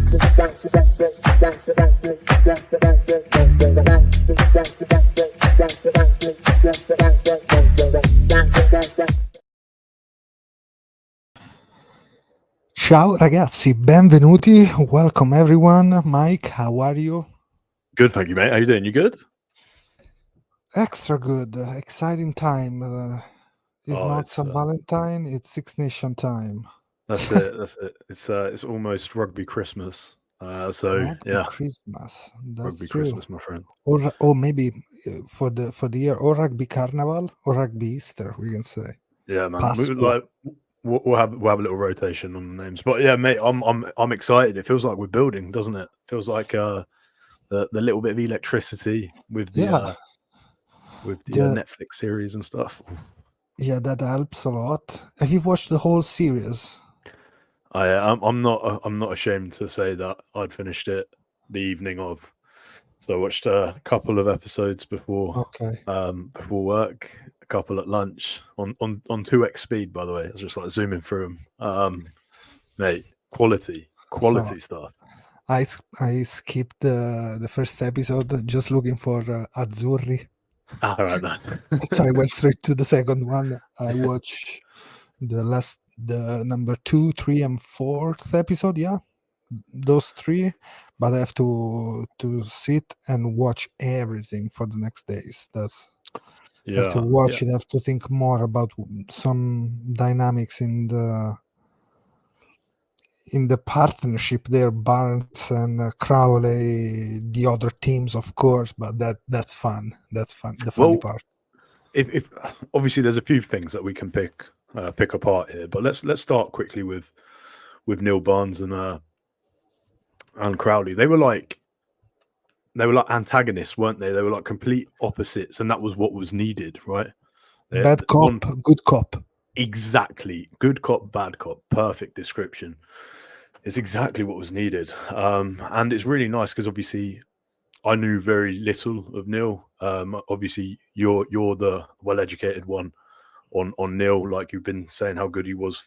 Ciao ragazzi, benvenuti. Welcome everyone. Mike, how are you? Good, thank you, mate. How you doing? You good? Extra good. Exciting time. It's not It's St. Valentine, it's Six Nation time. that's it. That's it. It's almost rugby Christmas. Rugby Yeah, Christmas. That's rugby true. Christmas, my friend. Or maybe for the year, or rugby carnival, or rugby Easter, we can say. Yeah, man. Pasqua. We'll have a little rotation on the names, but yeah, mate, I'm excited. It feels like we're building, doesn't it? Feels like the little bit of electricity with the Yeah, Netflix series and stuff. yeah, that helps a lot. Have you watched the whole series? I'm not ashamed to say that I'd finished it the evening of. So I watched a couple of episodes before Okay. before work, a couple at lunch on 2x speed. By the way, I was just like zooming through them. Mate, quality stuff. I skipped the first episode just looking for Azzurri. All right, nice. So I went straight to the second one. I watched the number 2, 3, and 4th episode. Yeah, those three. But I have to sit and watch everything for the next days. That's Yeah, have to watch it. Have to think more about some dynamics in the partnership there, Barnes and Crowley, the other teams, of course, but that's fun. That's fun. The funny part. If obviously there's a few things that we can pick apart here, but let's start quickly with Neil Barnes and Crowley. They were like antagonists, weren't they? They were like complete opposites, and that was what was needed, right? Bad cop, good cop. Exactly. Good cop, bad cop. Perfect description. It's exactly what was needed. And it's really nice because obviously I knew very little of Neil. Obviously you're the well-educated one on Neil, like you've been saying how good he was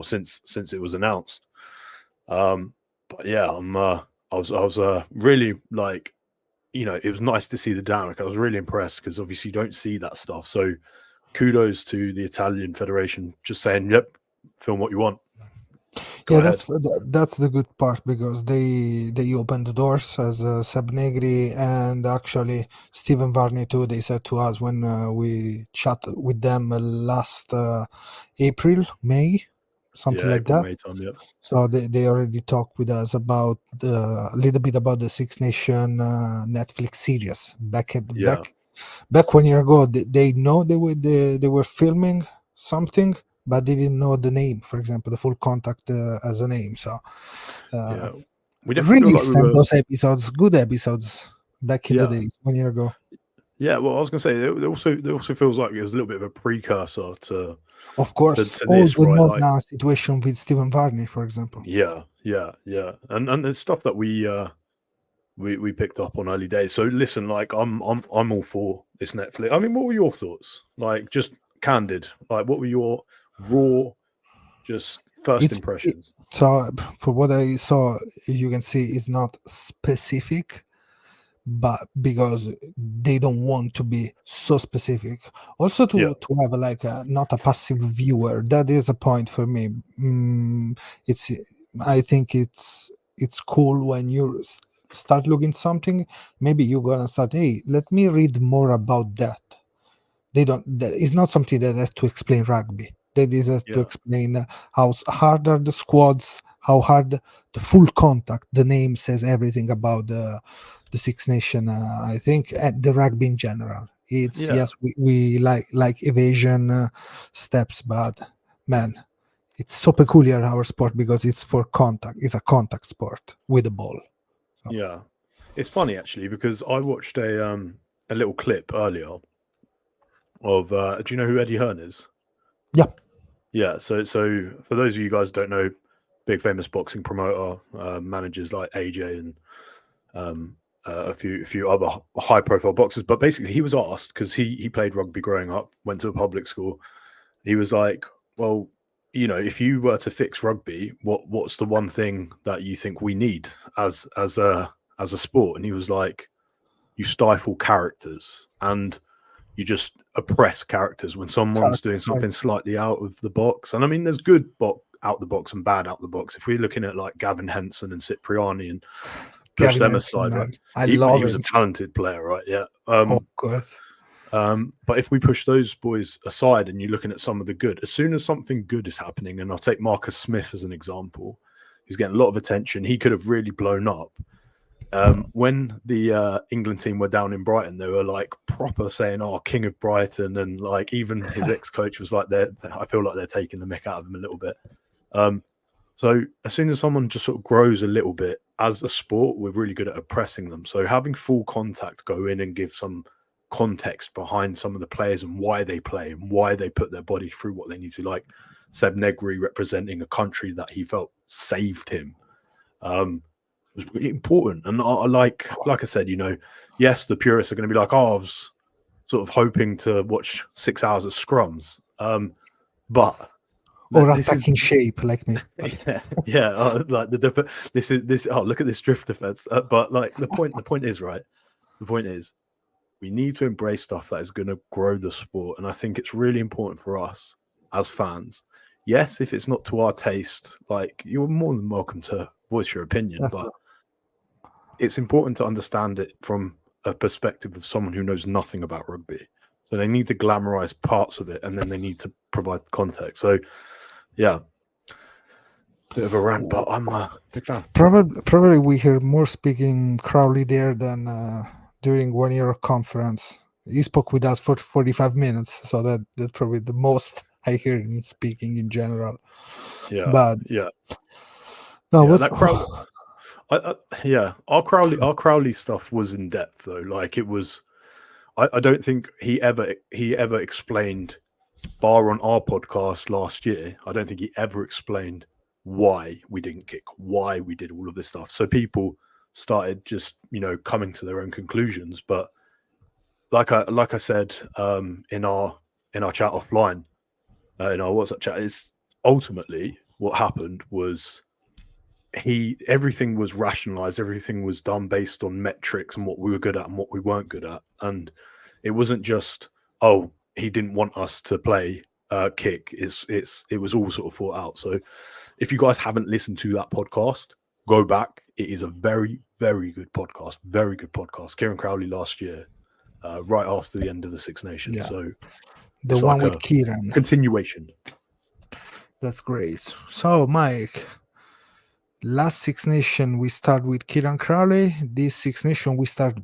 since it was announced. But yeah, I was really like, it was nice to see the dynamic. I was really impressed because obviously you don't see that stuff. So kudos to the Italian Federation, just saying, "Yep, film what you want." Go ahead. That's the good part because they opened the doors as Seb Negri and actually Stephen Varney too. They said to us when we chatted with them last May, something like April, that. May time, yeah. So they already talked with us about a little bit about the Six Nation Netflix series back 1 year ago. They know they were filming something, but they didn't know the name. For example, the Full Contact as a name. So we definitely really those episodes, good episodes back in the days 1 year ago. Yeah, well, I was going to say it also feels like it was a little bit of a precursor to. Of course, to all this, the right? now situation with Stephen Varney, for example. Yeah, and it's stuff that we picked up on early days. So listen, like I'm all for this Netflix. I mean, what were your thoughts? Like, just candid. Like, what were your raw, just first impressions? So, for what I saw, you can see it's not specific, but because they don't want to be so specific. Also, to have not a passive viewer. That is a point for me. I think it's cool when you start looking something. Maybe you're gonna start. Hey, let me read more about that. That is not something that has to explain rugby. That is to explain how hard are the squads, how hard the full contact. The name says everything about the Six Nation. I think and the rugby in general. It's yes, we like evasion steps, but man, it's so peculiar our sport because it's for contact. It's a contact sport with the ball. So. Yeah, it's funny actually because I watched a little clip earlier of. Do you know who Eddie Hearn is? Yeah. Yeah. So for those of you guys who don't know, big famous boxing promoter, managers like AJ and a few other high profile boxers. But basically, he was asked because he played rugby growing up, went to a public school. He was like, "Well, if you were to fix rugby, what's the one thing that you think we need as a sport? And he was like, you stifle characters and you just oppress characters when someone's doing something slightly out of the box. And I mean, there's good out the box and bad out the box. If we're looking at like Gavin Henson and Cipriani and push them aside, right? He was a talented player, right? Yeah. Of course. But if we push those boys aside and you're looking at some of the good, as soon as something good is happening, and I'll take Marcus Smith as an example, he's getting a lot of attention. He could have really blown up. When the England team were down in Brighton, they were like proper saying, "Oh, King of Brighton," and like even his ex-coach was like, I feel like they're taking the mick out of him a little bit. So as soon as someone just sort of grows a little bit as a sport, we're really good at oppressing them. So having full contact go in and give some context behind some of the players and why they play and why they put their body through what they need to, like Seb Negri representing a country that he felt saved him. Was really important. And like I said, yes, the purists are going to be like, I was sort of hoping to watch 6 hours of scrums. But or attacking shape like me. yeah. Like this. Oh, look at this drift defense. But like the point is right. The point is we need to embrace stuff that is going to grow the sport. And I think it's really important for us as fans. Yes, if it's not to our taste, like you're more than welcome to voice your opinion, but it's important to understand it from a perspective of someone who knows nothing about rugby. So they need to glamorize parts of it and then they need to provide context. So yeah, bit of a rant, but I'm a big fan. Probably we hear more speaking Crowley there than during 1 year conference. He spoke with us for 45 minutes, so that's probably the most I hear him speaking in general. Yeah, but yeah. No, yeah, that Crowley. Our Crowley stuff was in depth though. Like it was, I don't think he ever explained, bar on our podcast last year. I don't think he ever explained why we didn't kick, why we did all of this stuff. So people started just coming to their own conclusions. But like I said in our chat offline, in our WhatsApp chat, is ultimately what happened was. Everything was rationalized, everything was done based on metrics and what we were good at and what we weren't good at. And it wasn't just, oh, he didn't want us to play kick. It was all sort of thought out. So if you guys haven't listened to that podcast, go back. It is a very, very good podcast. Very good podcast. Kieran Crowley last year, right after the end of the Six Nations. Yeah. So the one like with Kieran. Continuation. That's great. So Mike, last Six Nation we start with Kieran Crowley. This Six Nation we start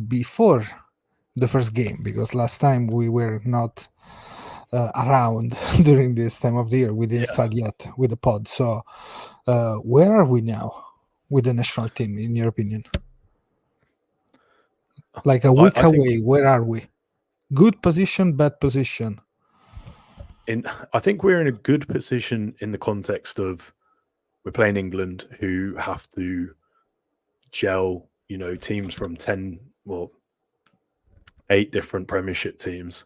before the first game because last time we were not around during this time of the year. We didn't start yet with the pod. So where are we now with the national team, in your opinion? Like a week away, where are we? Good position, bad position? I think we're in a good position in the context of we're playing England, who have to gel, teams from 8 different Premiership teams,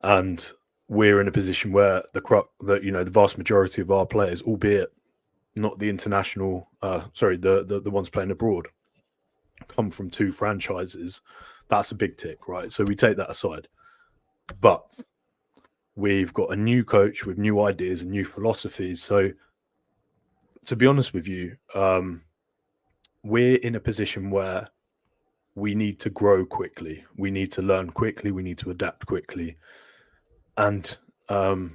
and we're in a position where the vast majority of our players, albeit not the international, the ones playing abroad, come from 2 franchises. That's a big tick, right? So we take that aside, but we've got a new coach with new ideas and new philosophies. So to be honest with you, we're in a position where we need to grow quickly. We need to learn quickly. We need to adapt quickly. And who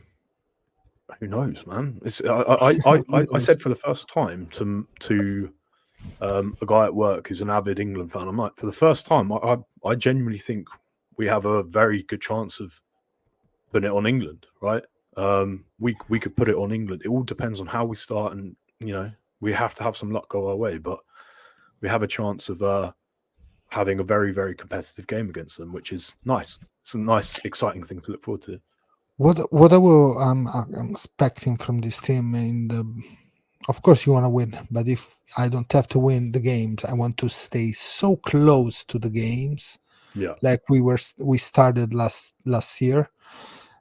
knows, man? I said for the first time to a guy at work who's an avid England fan, I'm like, for the first time, I genuinely think we have a very good chance of putting it on England, right? We could put it on England. It all depends on how we start, and we have to have some luck go our way, but we have a chance of having a very, very competitive game against them, which is nice. It's a nice, exciting thing to look forward to. What I'm expecting from this team, of course you want to win, but if I don't have to win the games, I want to stay so close to the games, yeah, like we started last year.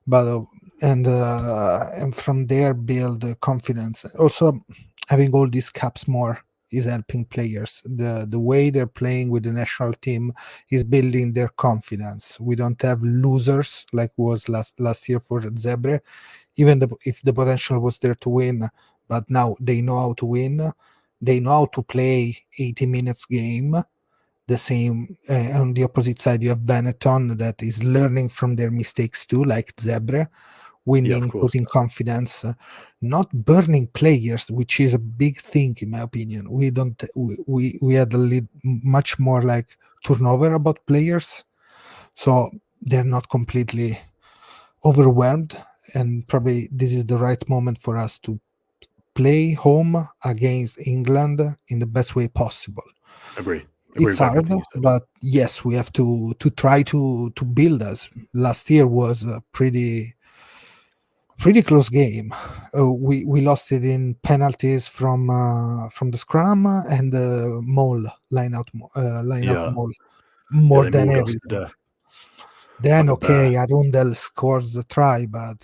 But and from there build confidence. Also, having all these caps more is helping players. The way they're playing with the national team is building their confidence. We don't have losers like was last year for Zebre, even if the potential was there to win, but now they know how to win. They know how to play 80 minutes game. The same on the opposite side, you have Benetton that is learning from their mistakes too, like Zebre, Yeah, of winning, course. putting confidence, not burning players, which is a big thing in my opinion. We don't we had much more like turnover about players, so they're not completely overwhelmed, and probably this is the right moment for us to play home against England in the best way possible. Agree. Agree It's with hard, everything you said. but yes, we have to try to build us. Last year was a pretty close game. We lost it in penalties from the scrum and the line out Yeah. mole Yeah, more they than mauled us to everything. death Then like a bear. okay, Arundel scores the try, but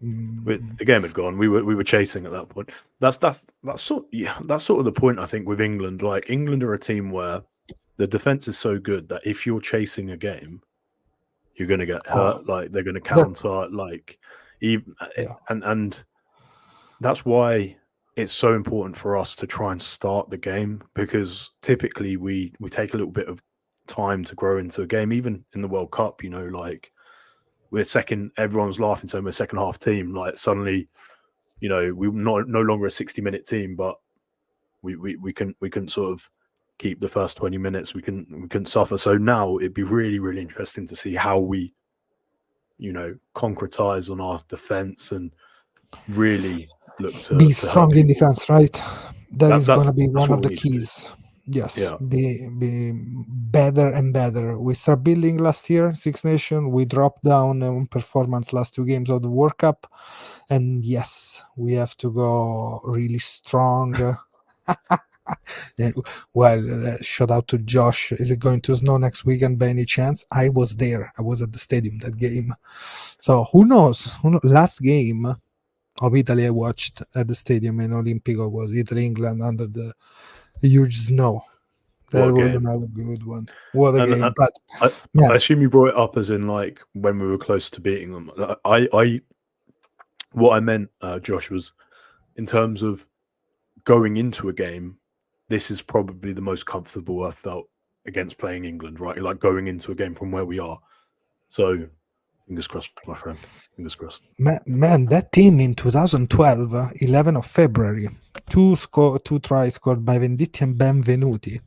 The game had gone. We were chasing at that point. That's sort of the point I think with England. Like England are a team where the defense is so good that if you're chasing a game, you're going to get oh, hurt. Like they're going to that, counter. Like even yeah, and that's why it's so important for us to try and start the game, because typically we take a little bit of time to grow into a game. Even in the World Cup, like we're second. Everyone's laughing, saying we're second half team. Like suddenly, we're no longer a 60-minute team, but we can sort of keep the first 20 minutes. We can suffer. So now it'd be really really interesting to see how we concretize on our defense and really look be to hurt strong in people. defense, right? That That is gonna that's be that's one what of we the need to do. keys. Yes, Yeah, be better and better. We start building last year, Six Nation. We dropped down on performance last two games of the World Cup, and yes, we have to go really strong. And, well, shout out to Josh. Is it going to snow next weekend by any chance? I was there. I was at the stadium that game. So who knows? Last game of Italy I watched at the stadium in Olimpico was Italy England under the huge snow. what That a was game! another good one. What a And game! But I man, I assume you brought it up as in like when we were close to beating them. I what I meant, Josh, was in terms of going into a game. This is probably the most comfortable I've felt against playing England. Right, like going into a game from where we are. So fingers crossed, my friend. Fingers crossed. man, that team in 2012, 11 of February, two tries scored by Venditti and Benvenuti.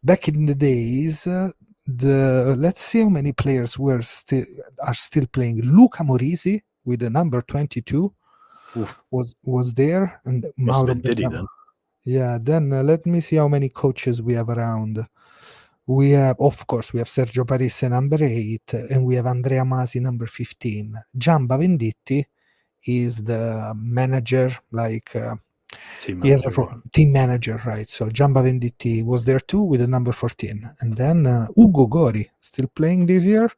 Back in the days, the let's see how many players are still playing. Luca Morisi with the number 22 Oof. was there, and Must have Mauro been Diddy Bergamo. then. Yeah, then let me see how many coaches we have around. We have, of course, we have Sergio Parisse number 8, and we have Andrea Masi number 15. Giamba Venditti is the manager, like Team he has a manager, right? team manager, right? So Giamba Venditti was there too with the number 14, and then Ugo Gori still playing this year.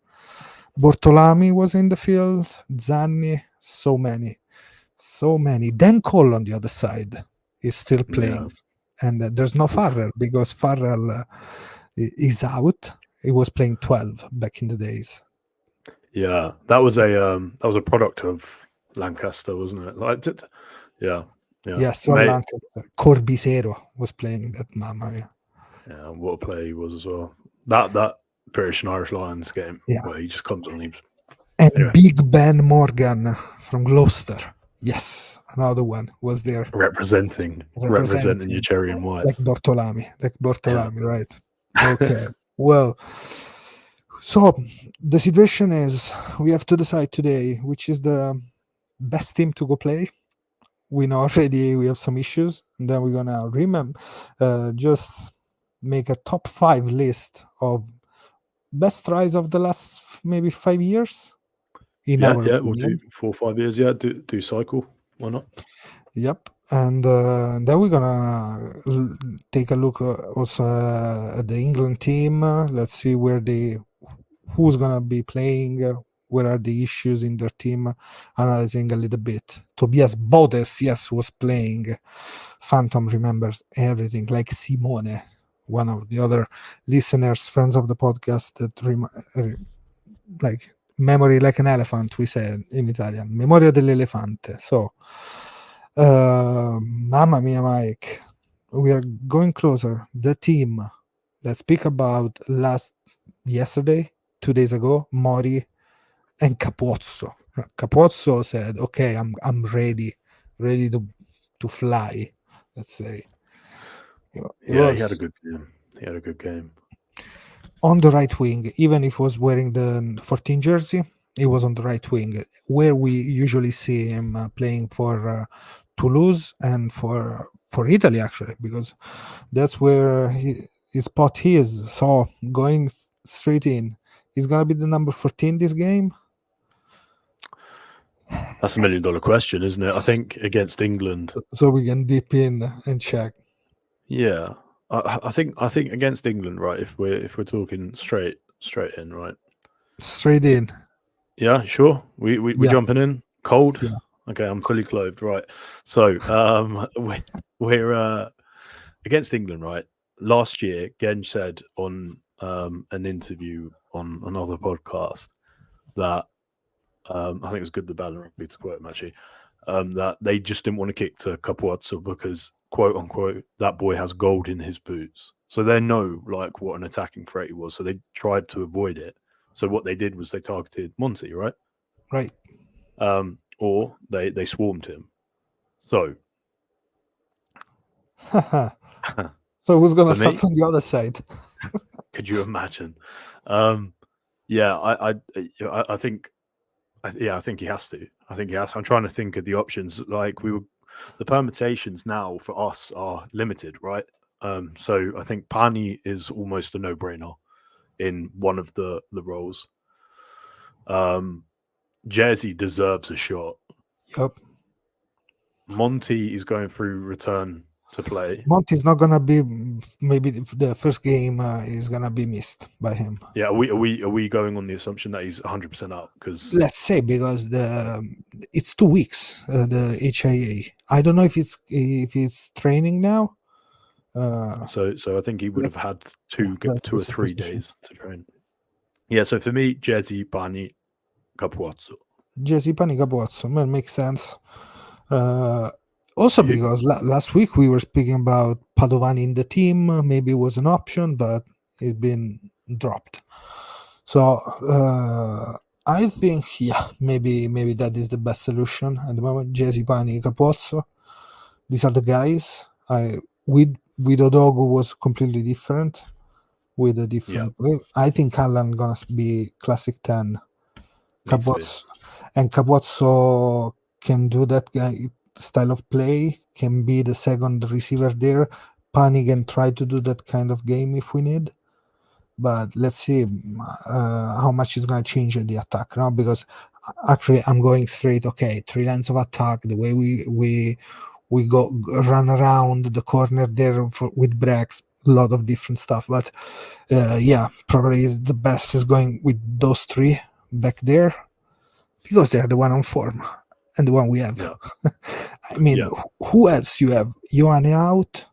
Bortolami was in the field. Zanni, so many. Dan Cole on the other side is still Yeah. playing, and there's no Oof. Farrell because Farrell is out. He was playing 12 back in the days. Yeah, that was a product of Lancaster, wasn't it? Yeah, yeah, Yes, Ron mate. Lancaster. Corbisero was playing that mama. Yeah. Yeah, what a player he was as well. That British and Irish Lions game Yeah. where he just comes on. And Anyway, Big Ben Morgan from Gloucester. Yes, another one was there representing your representing cherry and like whites. Yeah, Bortolami, right? Okay. Well, so the situation is we have to decide today which is the best team to go play. We know already we have some issues, and then we're gonna remember just make a top 5 list of best tries of the last maybe 5 years in yeah, our yeah. We'll do opinion. 4 or 5 years. Yeah, do cycle. Why not? Yep. And then we're gonna take a look also at the England team. Let's see who's gonna be playing, where are the issues in their team, analyzing a little bit. Tobias Bodes, yes, was playing. Phantom remembers everything, like Simone, one of the other listeners, friends of the podcast, that like memory like an elephant, we say in Italian, memoria dell'elefante. So, mamma mia, Mike, we are going closer. The team. Let's speak about yesterday, 2 days ago, Mori and Capozzo. Capozzo said, "Okay, I'm ready to fly." Let's say. It Yeah, he had a was good game. He had a good game. on the right wing, even if he was wearing the 14 jersey. He was on the right wing, where we usually see him playing for Toulouse and for Italy, actually, because that's where his spot is. So going straight in, he's gonna be the number 14 this game. That's $1 million question, isn't it? I think against England. So we can dip in and check. Yeah, I think against England, right? If we're talking straight in, right? Straight in. Yeah, sure. We're Yeah. jumping in cold. Yeah. Okay, I'm fully clothed, right? So we're against England, right? Last year, Genge said on an interview on another podcast that I think it was Good, the Bad, and Rugby to quote him actually, that they just didn't want to kick to Capozzo because, quote unquote, that boy has gold in his boots. So they know like what an attacking threat he was. So they tried to avoid it. So what they did was they targeted Monty, right? Right. Or they swarmed him. So so who's gonna for me, start on the other side? could you imagine? Yeah, I think. I think he has to. I think he has. I'm trying to think of the options. Like the permutations now for us are limited, right? So I think Pani is almost a no-brainer in one of the roles. Jersey deserves a shot. Yep. Monty is going through return to play. Monty's not gonna be. Maybe the first game is gonna be missed by him. Yeah, are we going on the assumption that he's 100% out? Because let's say because it's 2 weeks. The HIA. I don't know if it's training now. So I think he would have had two or 3 suspicion. days to train. Yeah. So for me, Jersey, Pani, Capozzo. Jesse Pani Capozzo. Well, makes sense. Also because last week we were speaking about Padovani in the team. Maybe it was an option, but it's been dropped. So I think, maybe that is the best solution at the moment. Jesse Pani Capozzo. These are the guys. With Odogu was completely different. With a different way. I think Allan gonna be classic 10. Capozzo can do that guy style of play, can be the second receiver there. Pani can try to do that kind of game if we need. But let's see how much is going to change the attack now, because actually I'm going straight. Okay, 3 lines of attack. The way we go run around the corner there with breaks, a lot of different stuff. But probably the best is going with those 3 back there, because they're the one on form and the one we have. Yeah. I mean, who else you have? Ioane out,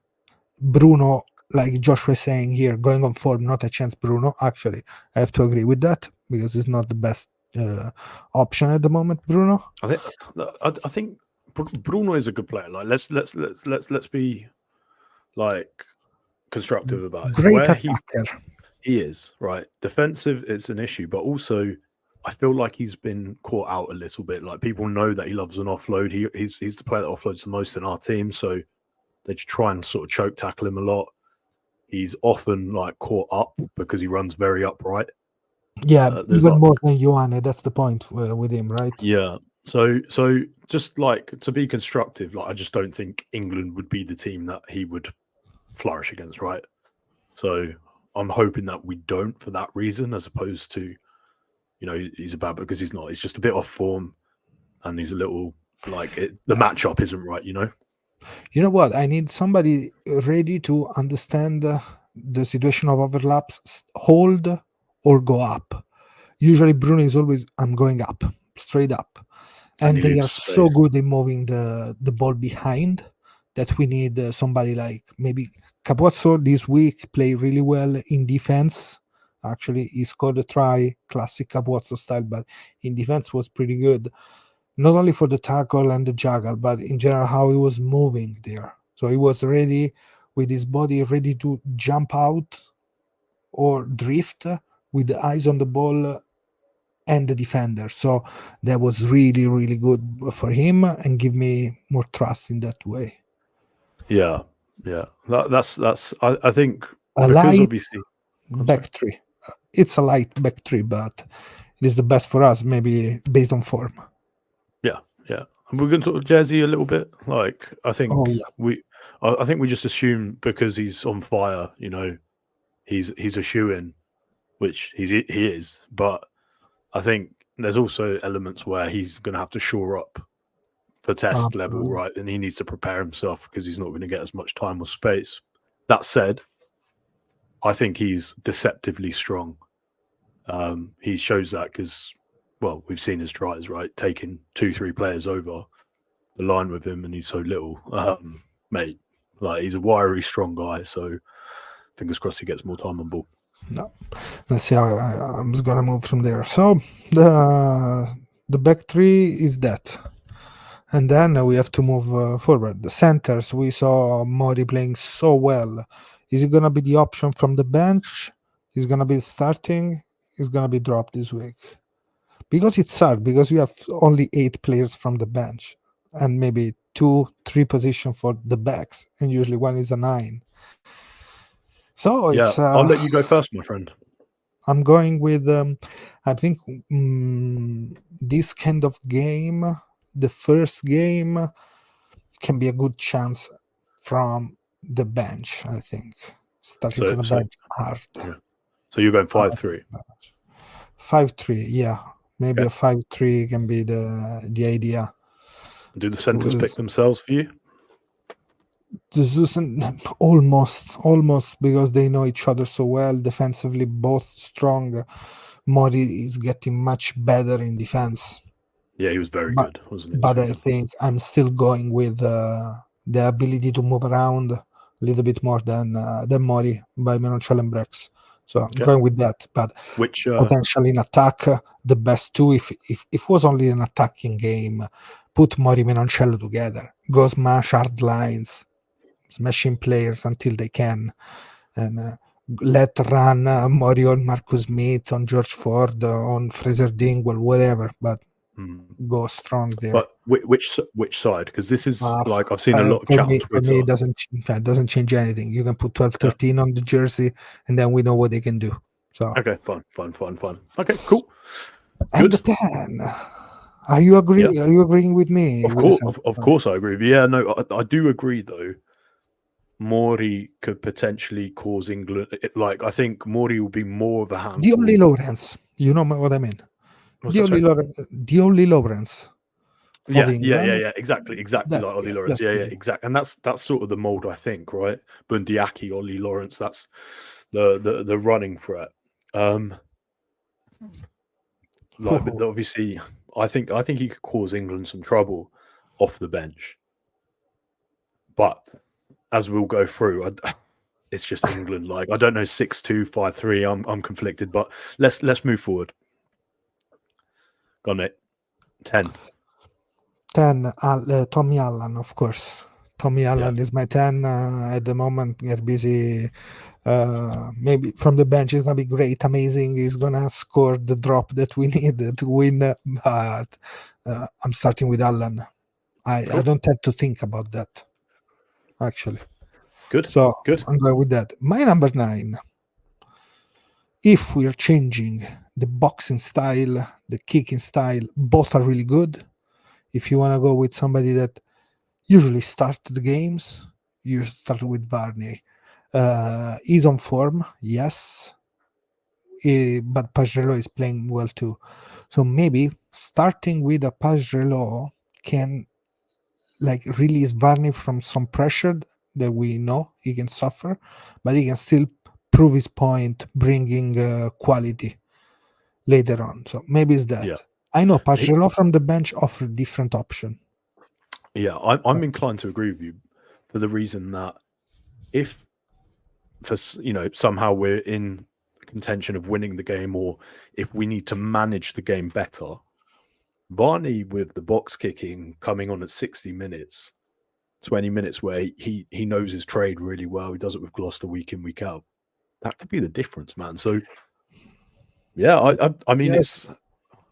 Bruno. Like Josh was saying here, going on form, not a chance. Bruno, actually, I have to agree with that, because it's not the best option at the moment. Bruno, I think Bruno is a good player. Like let's be like constructive about it. Great attacker. He is right. Defensive, it's an issue, but also I feel like he's been caught out a little bit. Like people know that he loves an offload. He's the player that offloads the most in our team, so they just try and sort of choke tackle him a lot. He's often like caught up because he runs very upright. Yeah, even more than Ioane. That's the point with him, right? Yeah. So just like to be constructive, like I just don't think England would be the team that he would flourish against, right? So I'm hoping that we don't for that reason, as opposed to, he's a bad, because he's not. He's just a bit off form, and he's a little like the matchup isn't right, You know what? I need somebody ready to understand the situation of overlaps, hold or go up. Usually Bruno is always I'm going up, straight up, And he and they leaves are so space. good in moving the ball behind that we need somebody like maybe Capozzo this week play really well in defense. Actually, he scored a try, classic Capozzo style, but in defense was pretty good. Not only for the tackle and the juggle, but in general how he was moving there. So he was ready with his body ready to jump out or drift with the eyes on the ball and the defender. So that was really, really good for him and give me more trust in that way. Yeah, yeah. That's. I think A because light obviously, I'm sorry. back three. It's a light back three, but it is the best for us, maybe based on form. Yeah, yeah. And we're going to talk Jersey a little bit. Like, I Oh think yeah. I think we just assume because he's on fire, he's a shoe in, which he is. But I think there's also elements where he's going to have to shore up for test level, Absolutely. right? And he needs to prepare himself because he's not going to get as much time or space. That said, I think he's deceptively strong. He shows that because, well, we've seen his tries, right? Taking 2, 3 players over the line with him, and he's so little, mate. Like he's a wiry, strong guy. So fingers crossed he gets more time on ball. No. Let's see how I'm just gonna move from there. So the back three is that. And then we have to move forward. The centers, we saw Mori playing so well. Is he going to be the option from the bench? He's going to be starting? He's going to be dropped this week? Because it's hard, because you have only 8 players from the bench and maybe 2, 3 positions for the backs, and usually one is a 9. So Yeah, it's I'll let you go first, my friend. I'm going with I think this kind of game, the first game can be a good chance from the bench. I think starting So, from the so bench hard. yeah. So you're going Hard 5-3. 5-3, yeah, maybe Okay. a 5-3 can be the idea. Do the centers pick themselves for you? Almost because they know each other so well. Defensively, both strong. Mori is getting much better in defense. Yeah, he was very but good, wasn't he? but I think I'm still going with the ability to move around a little bit more than Mori by Menoncello and Brex. So I'm Okay. going with that. But Which potentially in attack, the best two. If it was only an attacking game, put Mori Menoncello together. Go smash hard lines, smashing players until they can, and let run Mori on Marcus Smith, on George Ford, on Fraser Dingwall, whatever. But go strong there. But which side? Because this is like I've seen a lot of For chat on me, Twitter. it doesn't change anything. You can put 12-13 on the jersey, and then we know what they can do. So Okay, fine. Okay, cool. and Good. the 10. Are you agreeing? Yeah. Are you agreeing with me? Of course, of course, I agree. But yeah, no, I do agree though. Mori could potentially cause England. Like I think Mori will be more of a handful. The only Lawrence, you know what I mean. The only Lawrence. Yeah, England. exactly. Like Ollie Lawrence. Yeah, exactly. And that's sort of the mold, I think, right? Bundiaki, Ollie Lawrence. That's the running threat. Like, but obviously, I think he could cause England some trouble off the bench. But as we'll go through, it's just England. Like I don't know 6-2, 5-3. I'm conflicted, but let's move forward. Go on, mate. 10. Tommy Allen, of course. Tommy Allen is my 10 at the moment. They're busy. Maybe from the bench it's gonna be great, amazing. He's gonna score the drop that we need to win. But I'm starting with Allen. I don't have to think about that. Actually, Good. So Good. I'm going with that. My number 9. If we're changing the boxing style, the kicking style, both are really good. If you want to go with somebody that usually start the games, you start with Varney. He's on form, yes, but Pajrelo is playing well too. So maybe starting with a Pajrelo can like release Varney from some pressure that we know he can suffer, but he can still prove his point, bringing quality. later on. So maybe it's that. Yeah. I know He- Pagerello from the bench offered different option. Yeah, I'm inclined to agree with you for the reason that if somehow we're in contention of winning the game, or if we need to manage the game better, Varney with the box kicking coming on at 60 minutes, 20 minutes, where he knows his trade really well. He does it with Gloucester week in, week out. That could be the difference, man. So yeah, I mean, Yes.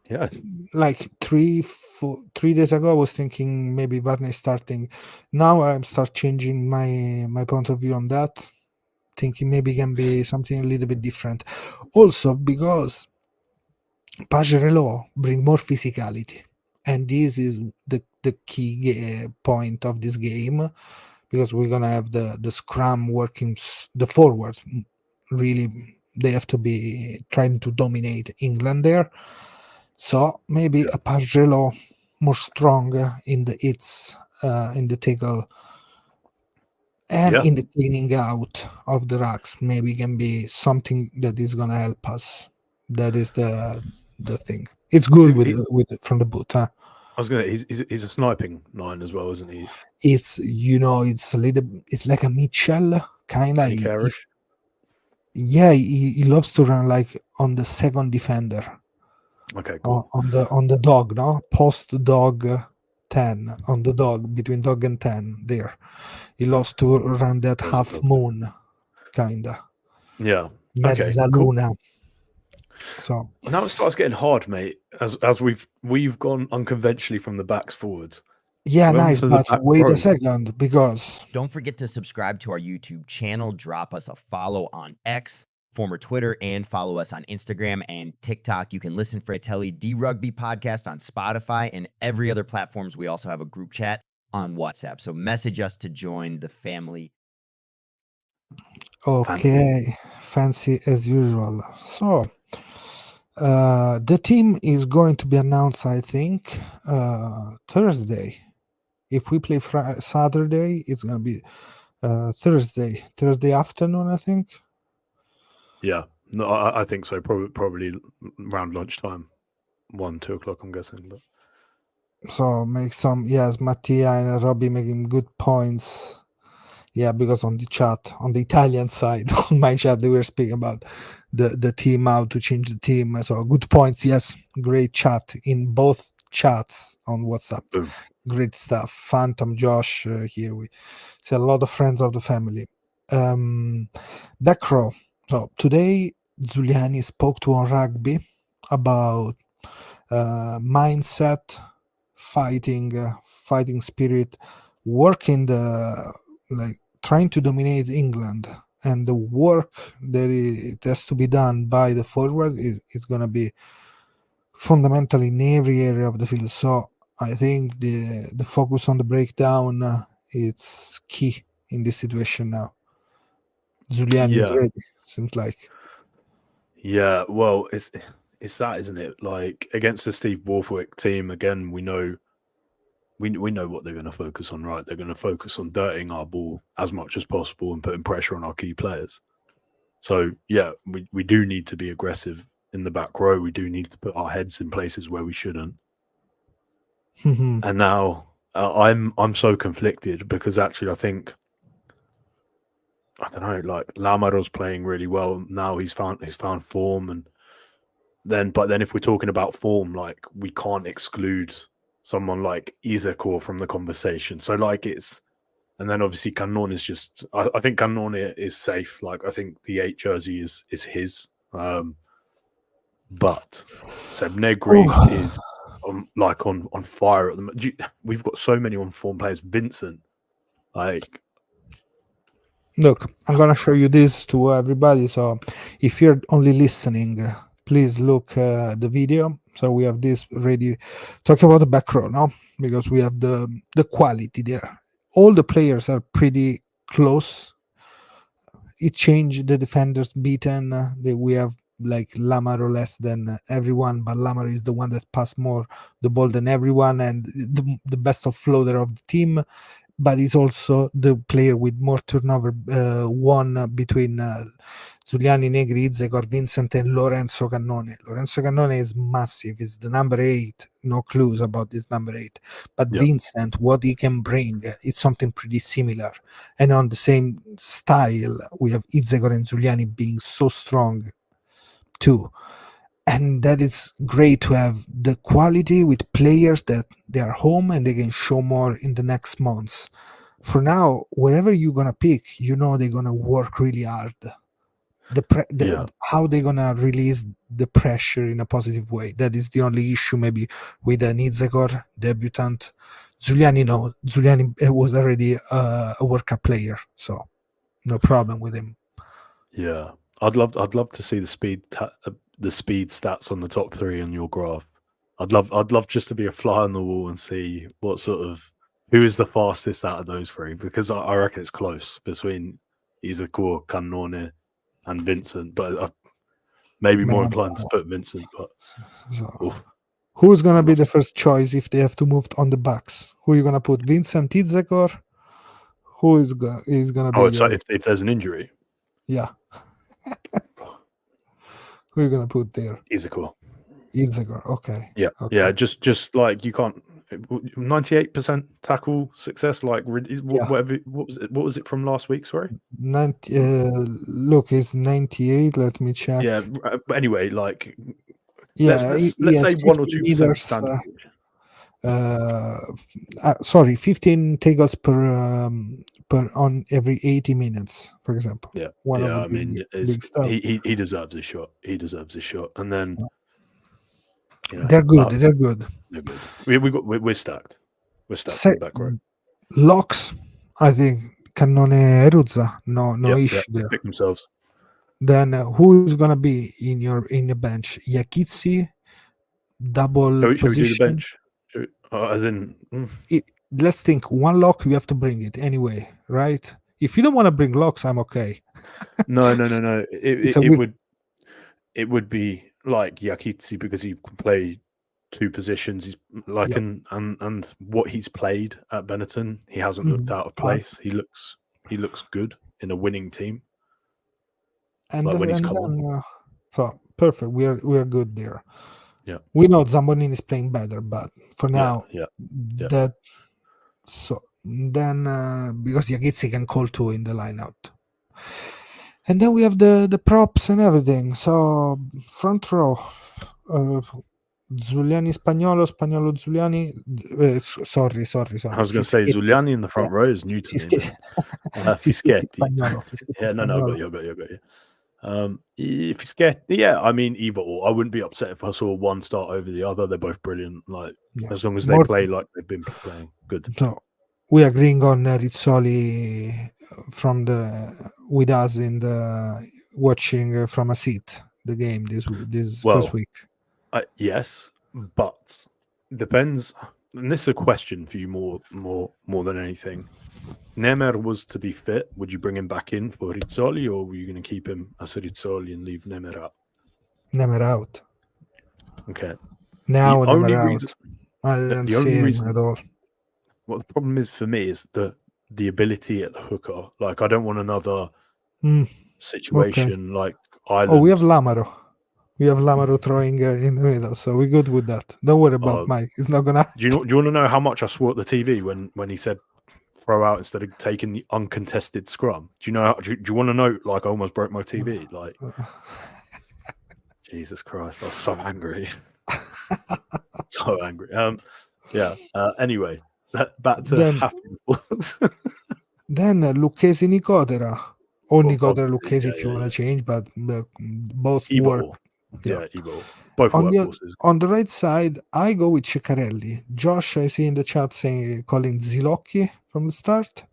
yeah, Like 3 days ago, I was thinking maybe Varney starting. Now I'm start changing my point of view on that, thinking maybe it can be something a little bit different. Also because Pagerello bring more physicality, and this is the key point of this game, because we're gonna have the scrum working, the forwards really they have to be trying to dominate England there. So maybe a Pagello more strong in the hits, in the tackle, and yeah. in the cleaning out of the racks. Maybe can be something that is gonna help us. That is the thing. It's good with from the boot. Huh? I was gonna. He's a sniping nine as well, isn't he? It's it's a little. It's like a Mitchell kind of. Any Carish? Yeah, he loves to run like on the second defender. Okay, cool. On the dog, no, post dog 10, on the dog, between dog and 10 there. He loves to run that half moon kinda, Yeah. Okay. Cool. mezzaluna. So Now it starts getting hard, mate. As we've gone unconventionally from the backs forwards. yeah, When nice, to the but back wait row. a second, because Don't forget to subscribe to our YouTube channel, drop us a follow on X, former Twitter, and follow us on Instagram and TikTok. You can listen for Fratelli D Rugby podcast on Spotify and every other platforms. We also have a group chat on WhatsApp. So message us to join the family. okay, fancy as usual. So the team is going to be announced, I think, Thursday. If we play Saturday, it's gonna be Thursday afternoon, I think. Yeah. No, I think so. Probably around lunchtime, 1-2 o'clock. I'm guessing. But So make some, yes, Mattia and Robbie making good points. Yeah, because on the chat, on the Italian side, on my chat, they were speaking about the team, how to change the team. So good points. Yes, great chat in both chats on WhatsApp. boom. Great stuff. Phantom, Josh, here we see a lot of friends of the family. Back row. So today, Zuliani spoke to on Rugby about mindset, fighting spirit, working like trying to dominate England, and the work that it has to be done by the forward is going to be fundamentally in every area of the field. So I think the focus on the breakdown, it's key in this situation now. Zuliani is ready, seems like. Yeah, well, it's that, isn't it? Like against the Steve Borthwick team, again, we know what they're going to focus on, right? They're going to focus on dirtying our ball as much as possible and putting pressure on our key players. So yeah, we do need to be aggressive in the back row. We do need to put our heads in places where we shouldn't. And now I'm so conflicted, because actually I think, I don't know, like Lamaro's playing really well now. He's found form, and then if we're talking about form, like we can't exclude someone like Isakor from the conversation. So like and then obviously Cannon is just, I think Cannon is safe. Like I think the AJRZU is his, but Seb Negri is on fire at the moment. We've got so many on form players. Vincent, like. Look, I'm gonna show you this to everybody. So if you're only listening, please look the video. So we have this ready. Talk about the back row now, because we have the quality there. All the players are pretty close. It changed the defenders beaten. We have like Lamaro less than everyone, but Lamaro is the one that passed more the ball than everyone, and the best of floater of the team. But he's also the player with more turnover, one between Zuliani, Negri, Izegor, Vincent, and Lorenzo Cannone. Lorenzo Cannone is massive. He's the number 8. No clues about this number 8. But Yep. Vincent, what he can bring, it's something pretty similar. And on the same style, we have Izegor and Zuliani being so strong too. And that is great to have the quality with players that they are home and they can show more in the next months. For now, wherever you're gonna pick, you know they're gonna work really hard. Yeah. How they're gonna release the pressure in a positive way. That is the only issue maybe with an Izegor debutant. Zuliani, no, Zuliani was already a World Cup player, so no problem with him. Yeah, I'd love to see the speed stats on the top 3 on your graph. I'd love just to be a fly on the wall and see what sort of who is the fastest out of those 3, because I reckon it's close between Izagor, Cannone, and Vincent, but I maybe more Man, inclined to put Vincent. But so, oof, who's gonna be the first choice if they have to move on the backs? Who are you gonna put? Vincent, Izegor? Who is gonna be? oh, it's like if there's an injury, Yeah. Who are you gonna put there? Izagor. Izegor. Okay. Yeah, Okay. yeah. Just like you can't 98% tackle success. Like whatever. What was it from last week? Sorry. 90. Look, it's 98. Let me check. Yeah. But anyway, like Yeah. let's say 1 or 2% meters, standard. sorry, 15 tackles per on every 80 minutes, for example. Yeah, One of yeah. the I mean, big stuff. he deserves a shot. He deserves a shot. And then They're good. They're good. they're good. We're stacked. We're stacked in the back row. Locks, I think Cannone AJRZU. No issue there. Pick themselves. Then who's gonna be in your bench? Yakitsi, double Shall we position. do the bench? As in, Let's think. One lock, you have to bring it anyway, right? If you don't want to bring locks, I'm okay. no. It would be like Yakitsi, because he can play 2 positions. He's like, Yep. and what he's played at Benetton, he hasn't looked out of place. He looks good in a winning team. And like when he's and come on. then, so perfect. We are good there. Yeah. We know Zambonin is playing better, but for now, Yeah. that so then because Yakitsi can call 2 in the lineout. And then we have the props and everything. So front row, Zuliani Spagnolo Zuliani. Sorry. I was going to say Zuliani in the front row is new to me. Fischetti. Spagnolo. Yeah, no, I got you. Fischetti, yeah, I mean, either or. I wouldn't be upset if I saw one start over the other. They're both brilliant. Like, as long as they play like they've been playing, good. No, we are agreeing on Rizzoli with us in the watching from a seat the game this first week. Yes, but depends. And this is a question for you more than anything. Nemer was to be fit. Would you bring him back in for Rizzoli, or were you going to keep him as Rizzoli and leave Nemer out? Nemer out. Okay. Now Nemer out. I didn't see him at all. What the problem is for me is the ability at the hooker. Like, I don't want another situation like Ireland. Oh, we have Lamaro. We have Lamaro throwing in the middle, so we're good with that. Don't worry about Mike. It's not gonna. Do you want to know how much I swore at the TV when he said throw out instead of taking the uncontested scrum? Do you know? Do you want to know? Like, I almost broke my TV. Like, Jesus Christ, I was so angry. So angry. Anyway, back to happy reports. Then Lucchesi Nicotera. Or Nicotera Lucchesi if you want to change, but both work. Yeah, Evo. Both workhorses. On the right side, I go with Ceccarelli. Josh, I see in the chat calling Zilocchi from the start.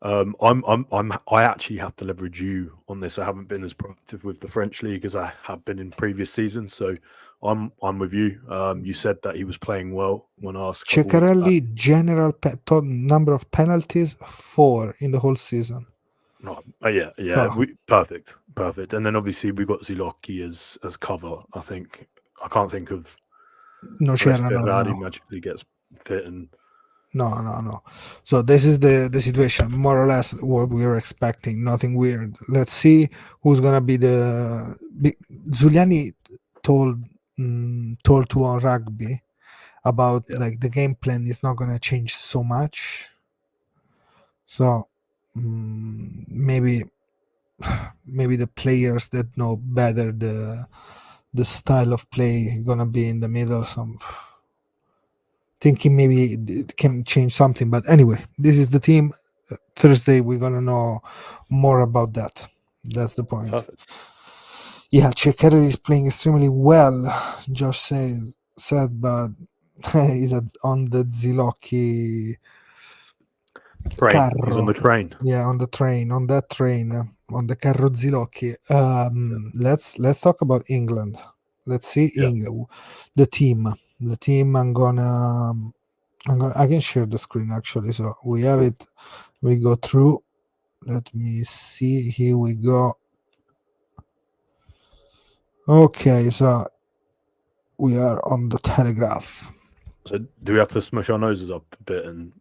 I actually have to leverage you on this. I haven't been as proactive with the French league as I have been in previous seasons, so I'm with you. You said that he was playing well when asked. Ceccarelli, general number of penalties 4 in the whole season. Perfect. And then obviously we got Zilocchi as cover. I can't think of. No, Ferrari magically gets fit and No. So this is the situation, more or less what we were expecting. Nothing weird. Let's see who's gonna be the. Zuliani told told to on rugby about Yeah. like the game plan is not gonna change so much. So maybe maybe the players that know better the style of play gonna be in the middle. Some thinking maybe it can change something, but anyway, this is the team. Thursday we're gonna know more about that. That's the point. Perfect. Yeah, Ceccarelli is playing extremely well. Josh said, but he's on the Zilocchi Train. He's on carro. the train. Yeah, on the train, on that train, on the carro Zilocchi. So, Let's talk about England. Let's see yeah. England, the team. The team. I can share the screen actually. So we have it. We go through. Let me see. Here we go. Okay, so we are on the Telegraph. So do we have to smush our noses up a bit and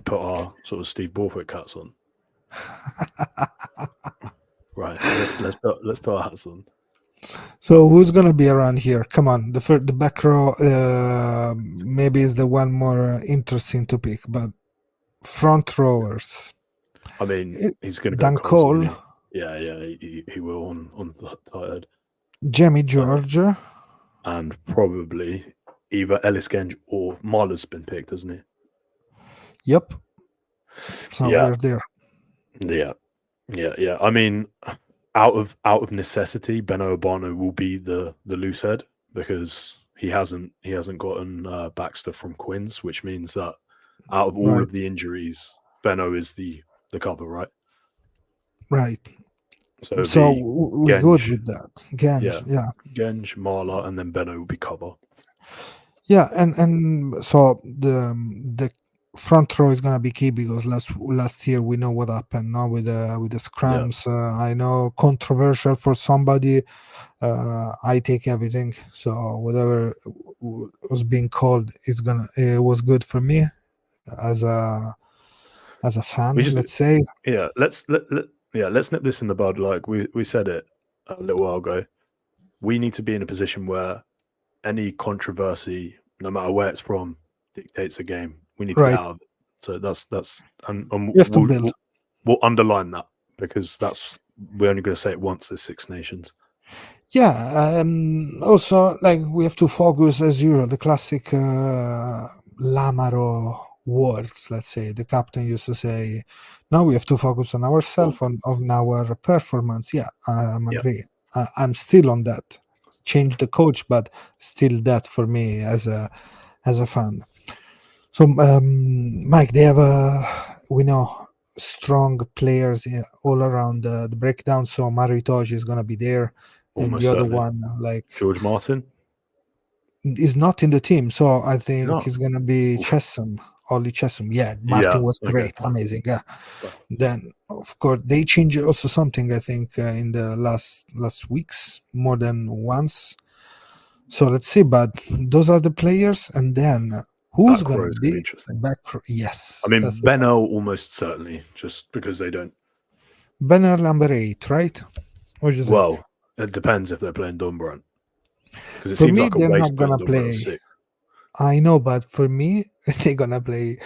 put our sort of Steve Borthwick hats on? Right. Let's put our hats on. So who's gonna be around here? Come on, the back row maybe is the one more interesting to pick, but front rowers. I mean, he's going to go Dan Cole, constantly. Yeah, he will on the tight head. Jamie George. And probably either Ellis Genge or Marler's been picked, hasn't he? Yep. So Yeah. we're there. Yeah. I mean, out of necessity, Beno Obano will be the loose head because he hasn't gotten Baxter from Quins, which means that out of all Right. of the injuries, Beno is the cover, right? Right. So it'd So be we're good with that. Genge, yeah. Genge, Marler, and then Beno will be cover. Yeah, and so the front row is gonna be key because last year we know what happened now with the scrums. I know controversial for somebody. I take everything. So whatever was being called it was good for me as a fan. Let's say. Yeah, let's nip this in the bud. Like we said it a little while ago. We need to be in a position where any controversy, no matter where it's from, dictates a game. We need to get out of it. So that's and you have to build. We'll underline that because we're only going to say it once. There's Six Nations. Yeah. Also, like we have to focus as usual. The classic Lamaro words. Let's say the captain used to say, "Now we have to focus on ourselves, on our performance." Yeah, I'm agree. I'm still on that. Change the coach, but still that for me as a fan. So, Mike, they have we know strong players all around the breakdown. So Mario Itoje is gonna be there, and Almost the other certainly. one, like George Martin, is not in the team. So I think not. he's gonna be Chessum, Ollie Chessum. Yeah, Martin was great, amazing. Yeah. Then of course they changed also something. I think in the last weeks more than once. So let's see. But those are the players, and then who's going to be interesting. back? Yes, I mean Beno almost certainly, just because they don't. Banner number 8, right? What do you think? Well, it depends if they're playing Dunbrand. Because it For seems me, like a they're waste not playing gonna Dunbrand play. 6. I know, but for me, they're gonna play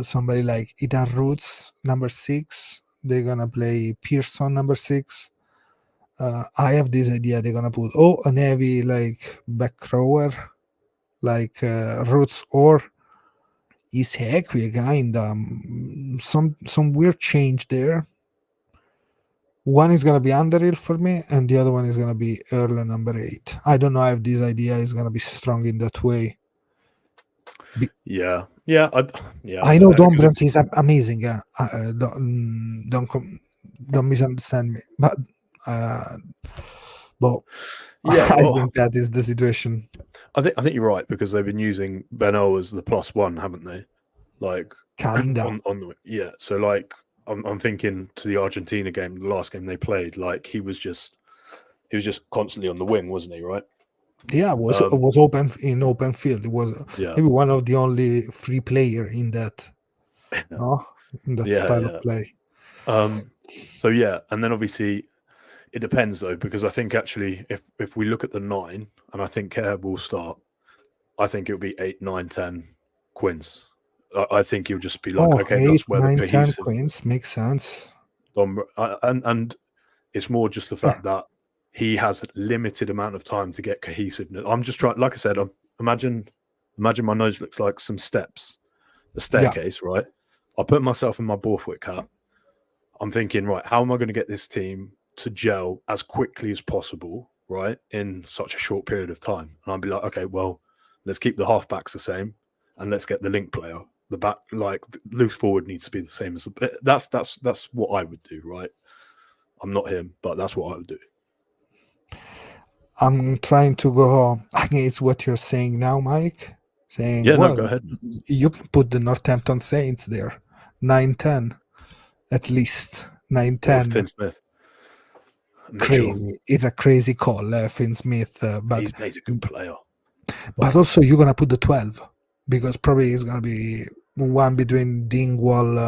somebody like Ethan Roots, number 6. They're gonna play Pearson, number 6. I have this idea they're gonna put a heavy like back rower, like Roots or is Equi kind some weird change there. One is gonna be Underhill for me, and the other one is gonna be Earl number 8. I don't know if this idea is gonna be strong in that way. Yeah. I know Dombrand is amazing. Yeah, don't misunderstand me, but I think that is the situation. I think you're right because they've been using Beno as the +1, haven't they? Like kinda on the So like I'm thinking to the Argentina game, the last game they played, like he was just constantly on the wing, wasn't he? Right. Yeah, it was open in open field. It was Yeah, maybe one of the only free player in that, no, in that style of yeah. play. So yeah, and then obviously it depends though, because I think actually if we look at the 9, and I think Kerr will start, I think it'll be 8, 9, 10 Quins. I think he'll just be like, Oh, okay, eight, that's where the nine, 10 cohesive. Queens makes sense. And it's more just the fact that he has limited amount of time to get cohesiveness. I'm just trying, like I said, imagine my nose looks like some steps, the staircase, right? I put myself in my Borthwick hat. I'm thinking, right, how am I going to get this team to gel as quickly as possible, right, in such a short period of time? And I'd be like, okay, well, let's keep the halfbacks the same, and let's get the link player. The back, like loose forward, needs to be the same as that's what I would do, right? I'm not him, but that's what I would do. I'm trying to go against what you're saying now, Mike. Saying, Yeah, no, well, go ahead. you can put the Northampton Saints there, 9-10, at least 9-10. Finn Smith, Mitchell. Crazy. It's a crazy call, Finn Smith. But he's a good player. But also, you're gonna put the 12 because probably it's gonna be one between Dingwall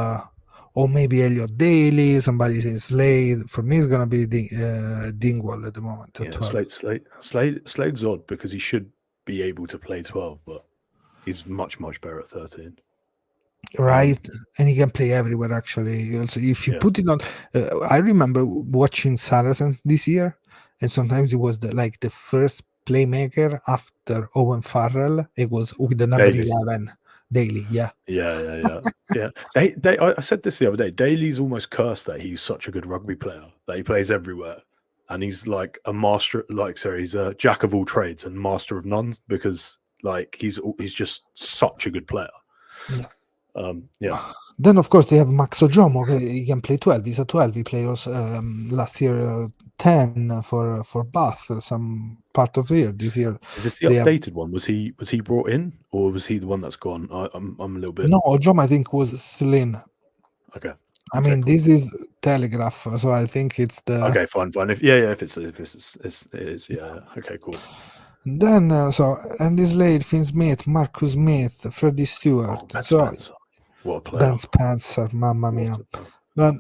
or maybe Elliot Daly. Somebody saying Slade. For me, it's gonna be Dingwall at the moment. Yeah, 12. Slade's odd because he should be able to play 12, but he's much better at 13. Right, and he can play everywhere. Actually, also if you put it on, I remember watching Saracens this year, and sometimes it was the first playmaker after Owen Farrell. It was with the number Daly. 11, Daly. Yeah. I said this the other day. Daly's almost cursed that he's such a good rugby player that he plays everywhere, and he's like a master. He's a jack of all trades and master of none because he's just such a good player. Then of course they have Max Ojomo. He can play 12. He's a 12. He played also, last year 10 for Bath. Some part of the year. This year is this the updated one? Was he brought in or was he the one that's gone? I'm a little bit. No, Ojomo I think was still in. Okay. I mean, cool. This is Telegraph, so I think it's the. Okay, fine. If it is, yeah. Okay, cool. Then Andy Slade, Finn Smith, Marcus Smith, Freddie Stewart. What a player. Ben Spencer, mamma mia. But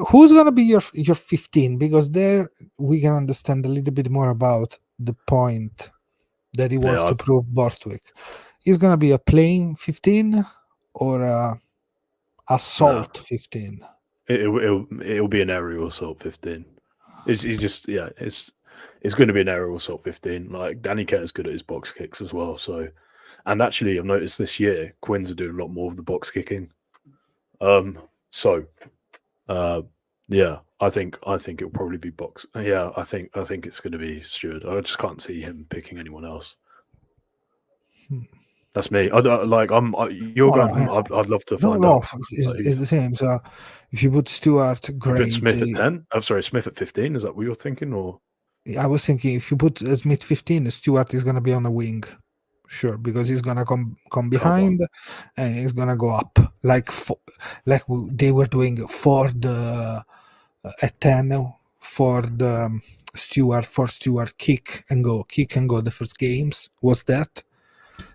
who's gonna be your 15? Because there we can understand a little bit more about the point that he wants to prove Borthwick. He's gonna be a playing 15 or a assault 15. It'll be an aerial assault 15. It's going to be an aerial assault 15. Like Danny Kerr's good at his box kicks as well. So, and actually, I've noticed this year Quins are doing a lot more of the box kicking. I think it'll probably be box. Yeah, I think it's going to be Stewart. I just can't see him picking anyone else. That's me. I'd love to find out. It's the same. So if you put Stewart, great. Put Smith at 10. I'm sorry, Smith at 15. Is that what you're thinking, or? I was thinking if you put Smith 15, Stewart is gonna be on the wing, sure, because he's gonna come behind and he's gonna go up like they were doing for the at 10 for the Stewart kick and go the first games was that.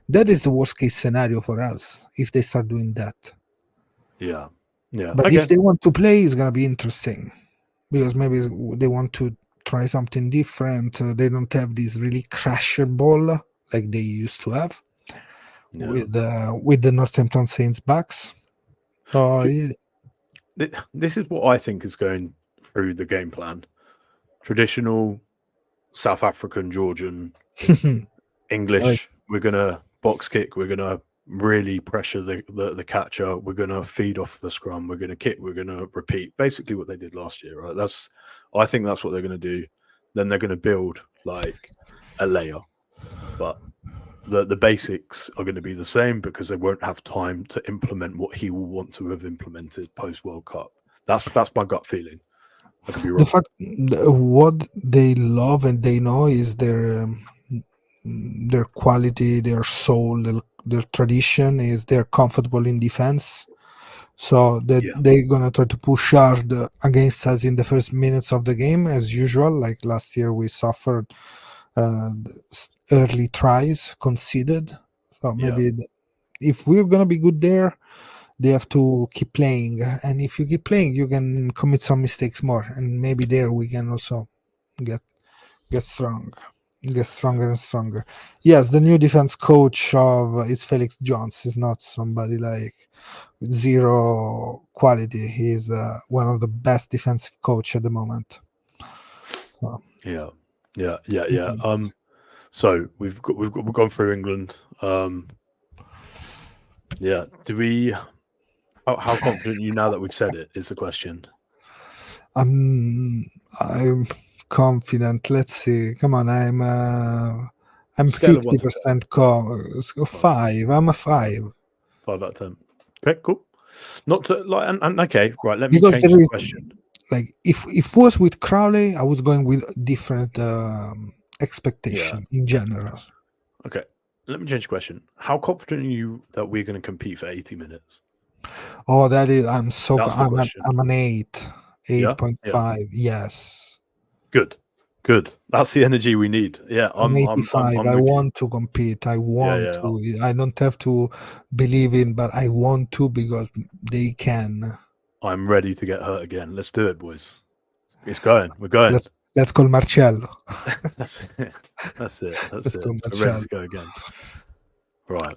That is the worst case scenario for us if they start doing that. Yeah. But if they want to play, it's gonna be interesting because maybe they want to try something different. They don't have this really crasher ball like they used to have with the Northampton Saints backs. This is what I think is going through the game plan. Traditional South African, Georgian, English. We're gonna box kick. We're gonna really pressure the catcher. We're gonna feed off the scrum. We're gonna kick. We're gonna repeat basically what they did last year, right? I think that's what they're gonna do. Then they're gonna build like a layer, but the basics are going to be the same because they won't have time to implement what he will want to have implemented post World Cup. That's my gut feeling. I could be wrong. The fact what they love and they know is their quality, their soul, their tradition is they're comfortable in defense. So that they're gonna try to push hard against us in the first minutes of the game as usual. Like last year we suffered early tries conceded. So Yeah. maybe if we're gonna be good there, they have to keep playing, and if you keep playing, you can commit some mistakes more, and maybe there we can also get strong, get stronger and stronger. Yes, the new defense coach of is Felix Jones. Is not somebody like with zero quality. He's one of the best defensive coach at the moment. So, Yeah. So we've gone through England. Yeah. Do we? How confident are you now that we've said it? Is the question. I'm confident. Let's see. Come on, I'm Scale of 1 to 10. 50% five. I'm a 5 5 out of 10. Okay, cool. Not to like, and okay, right. Let me because change there the is question. like if it was with Crowley, I was going with different expectation in general. Okay, let me change the question. How confident are you that we're going to compete for 80 minutes? Oh, that is. I'm so. That's the I'm question. an 8, Yeah? 8.5. Yes. Good. That's the energy we need. Yeah, I'm 85. I'm I with you. want to compete. I want Yeah. to. I don't have to believe in, but I want to because they can. I'm ready to get hurt again. Let's do it, boys. It's going. We're going. Let's call Marcello. That's it. That's it. Let's call We're ready Marcello. to go again. Right.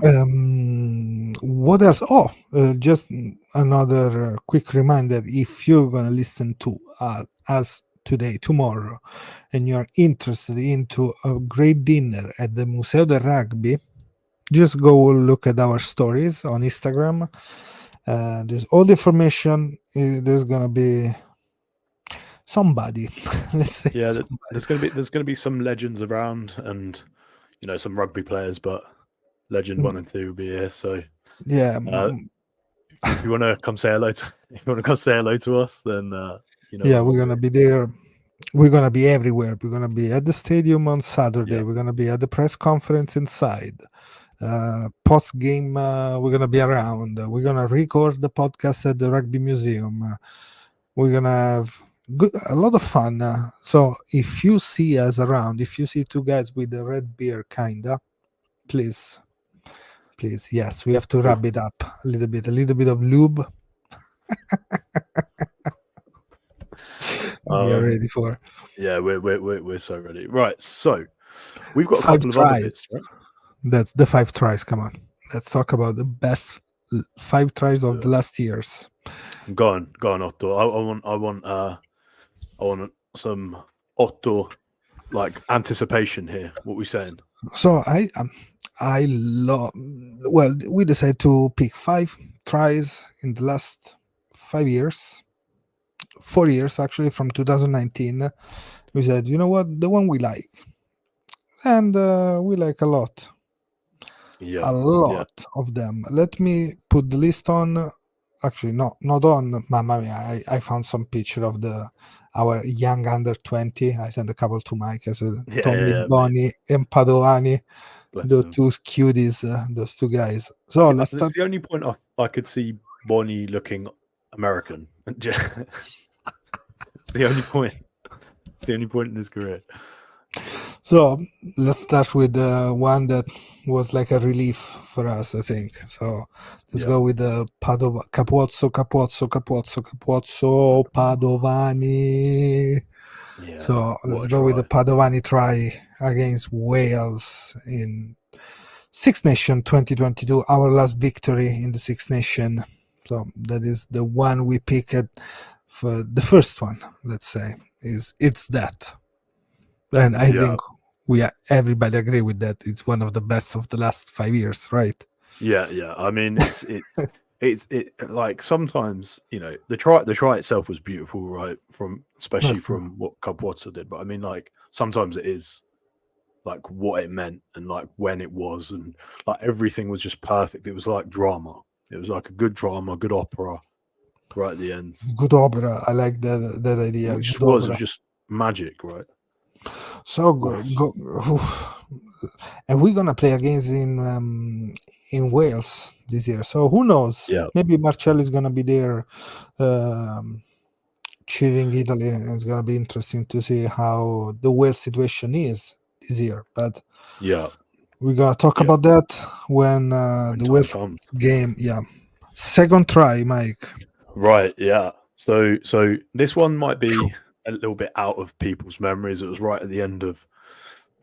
What else? Oh, just another quick reminder. If you're gonna listen to us today, tomorrow, and you're interested into a great dinner at the Museo del Rugby, just go look at our stories on Instagram. There's all the information. There's gonna be somebody. Let's say Yeah, somebody. there's gonna be some legends around, and some rugby players, but legend 1 and 2 will be here. So Yeah. if you want to come say hello to us, then yeah, we're gonna be there. We're gonna be everywhere. We're gonna be at the stadium on Saturday. Yeah. We're gonna be at the press conference inside. Post game, we're gonna be around. We're gonna record the podcast at the Rugby Museum. We're gonna have a lot of fun. So if you see us around, if you see two guys with a red beard, kinda, please, yes, we have to rub it up a little bit of lube. We are ready for. Yeah, we're so ready. Right, so we've got a 5 couple of other tries. bits, right? That's the 5 tries. Come on, let's talk about the best 5 tries of the last years. Go on, Otto. I want some Otto like anticipation here. What we saying? So I love. Well, we decided to pick 5 tries in the last 5 years, 4 years actually, from 2019. We said, you know what, the one we like, and we like a lot. Yeah, a lot of them. Let me put the list on. Actually, not on. Mamma mia! I found some picture of our young under 20. I sent a couple to Mike. I said Tommy Boni and Padovani, the two cuties, those two guys. So let's start. That's the only point I could see Bonnie looking American. It's the only point. It's the only point in his career. So let's start with one that was like a relief for us, I think. So let's go with the Capozzo, Padovani. Yeah. So let's go with the Padovani try against Wales in Six Nation 2022, our last victory in the Six Nation. So that is the one we picked for the first one, let's say. It's that. And I think everybody agree with that. It's one of the best of the last 5 years, right? Yeah. I mean, it's like sometimes the try itself was beautiful, right? Especially from what Capozzo did, but I mean, like sometimes it is like what it meant and like when it was, and like everything was just perfect. It was like drama. It was like a good drama, good opera, right at the end. Good opera. I like that idea. It just was just magic, right? So go, and we're gonna play against in Wales this year. So who knows? Yeah. Maybe Marcello is gonna be there cheering Italy. It's gonna be interesting to see how the Wales situation is. this year. But Yeah, we're gonna talk yeah. about that when When the time West comes. game. Yeah, second try, Mike. Right, yeah. So this one might be a little bit out of people's memories. It was right at the end of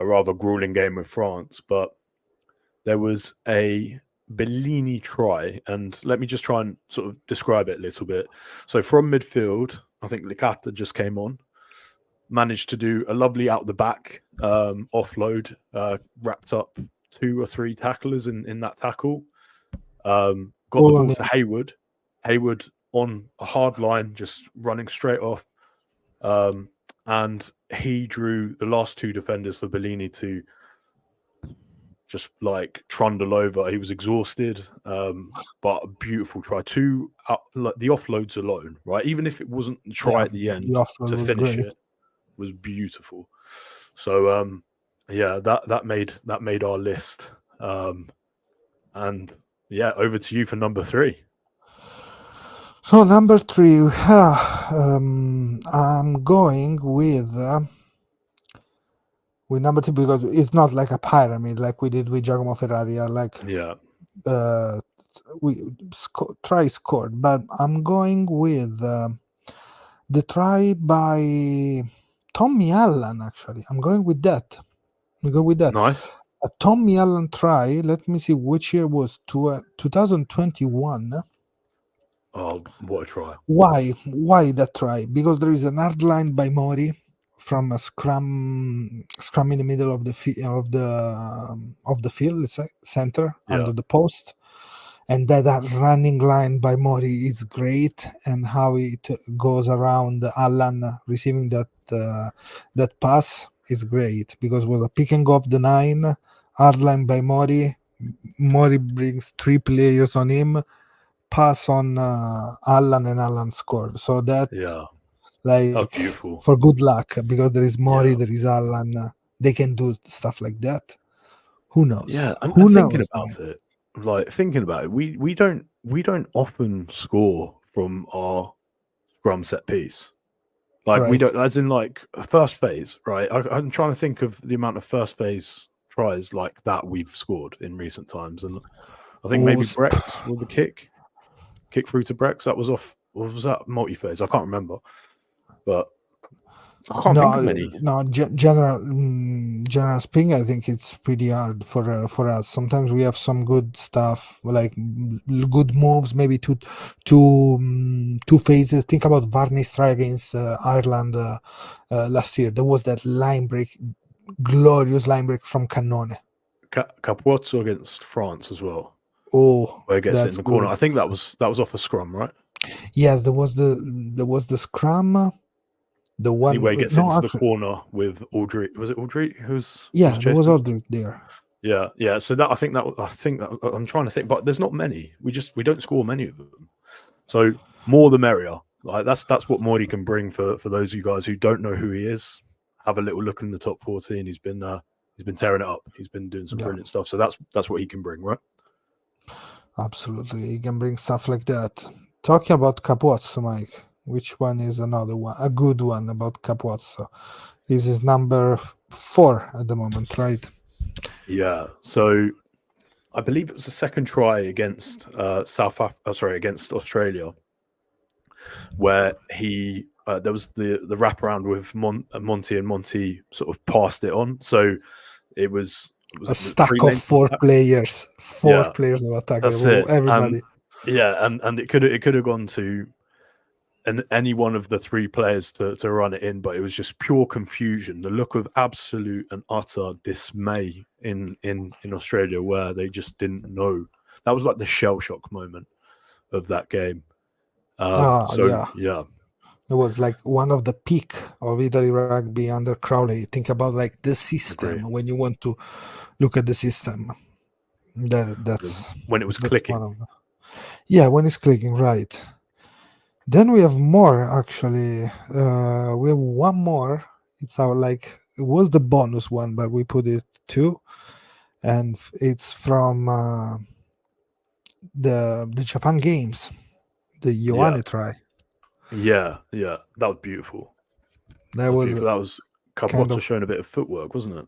a rather grueling game with France, but there was a Bellini try, and let me just try and sort of describe it a little bit. So from midfield, I think Licata just came on, managed to do a lovely out the back offload, wrapped up 2 or 3 tacklers in that tackle. Got the All on ball it. to Hayward. Hayward on a hard line, just running straight off. And he drew the last 2 defenders for Bellini to just like trundle over. He was exhausted, but a beautiful try. Like the offloads alone, right? Even if it wasn't the try Yeah, at the end the offload to was finish great. it, was beautiful. So yeah, that made our list. And yeah, over to you for number 3. So number 3, I'm going with number 2 because it's not like a pyramid like we did with Giacomo Ferrari. Like Yeah, we try scored, but I'm going with the try by Tommy Allen. Actually, I'm going with that. We go with that. nice. A Tommy Allen try. Let me see which year was 2021. Oh, what a try! Why that try? Because there is an hard line by Mori from a scrum in the middle of the field, let's say center Yeah, under the post, and that running line by Mori is great, and how it goes around Allan receiving that pass is great because it was a picking off the 9, hard line by Mori. Mori brings 3 players on him, pass on Allan, and Allan scored. So that yeah, like oh, beautiful. for good luck because there is Mori, Yeah, there is Allan. They can do stuff like that. Who yeah. knows? And Who thinking knows, about man? it, like thinking about it, we don't often score from our scrum set piece. Like we Right. don't, as in like first phase, right? I'm trying to think of the amount of first phase tries like that we've scored in recent times, and I think maybe Was Brex with the kick through to Brex. That was off. Or was that multi phase? I can't remember, but I can't think of many. no. General speaking, I think it's pretty hard for us. Sometimes we have some good stuff, like good moves, maybe two phases. Think about Varney's try against Ireland last year. There was that line break, glorious line break from Cannone. Capuozzo against France as well, Oh, where he gets it in that's the corner. good. I think that was off a scrum, right? Yes, there was the scrum. The Anyway, he one, gets it no, into the actually, corner with Audrey. Was it Audrey who's yeah, there was chasing? Aldrich there. Yeah, yeah. So that I think that I'm trying to think, but there's not many. We don't score many of them. So more the merrier. Like that's what Morty can bring for those of you guys who don't know who he is. Have a little look in the top 14. He's been tearing it up. He's been doing some Yeah, brilliant stuff. So that's what he can bring, right? absolutely. He can bring stuff like that. Talking about Capozzo, Mike, which one is another one? A good one about Capozzo. This is number 4 at the moment, right? Yeah. So I believe it was the second try against against Australia, where he there was the wraparound with Monty, and Monty sort of passed it on. So it was A it stack 3 of lanes of 4 attack? players, 4 Yeah, players of attack. that's it. Everybody. And it could have gone to any one of the 3 players to run it in, but it was just pure confusion. The look of absolute and utter dismay in Australia, where they just didn't know. That was like the shell shock moment of that game. So Yeah. yeah, It was like one of the peak of Italy rugby under Crowley. Think about like the system agree. when you want to look at the system. That's When it was one clicking, of the, yeah, when it's clicking, right. Then we have more actually. We have one more. It's our like it was the bonus one, but we put it 2, and it's from the Japan games, the yeah, Ioane try. yeah, that was beautiful. That was That was kind Capozzo of showing a bit of footwork, wasn't it?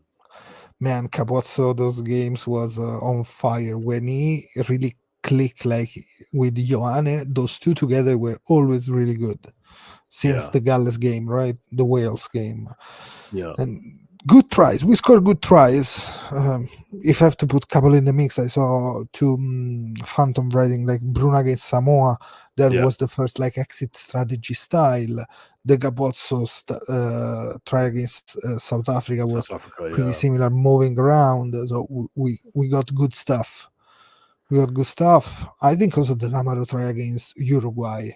Man, Capozzo, those games was on fire when he really clicked like with Ioane. Those two together were always really good since Yeah, the Galles game, right? The Wales game. yeah, And good tries. We scored good tries. If I have to put couple in the mix, I saw two phantom riding like Bruna against Samoa. That yeah. was the first like exit strategy style. The Gabozzo try against South Africa was South Africa, pretty yeah. similar, moving around. So we got good stuff. We got good stuff. I think also the Lamaro try against Uruguay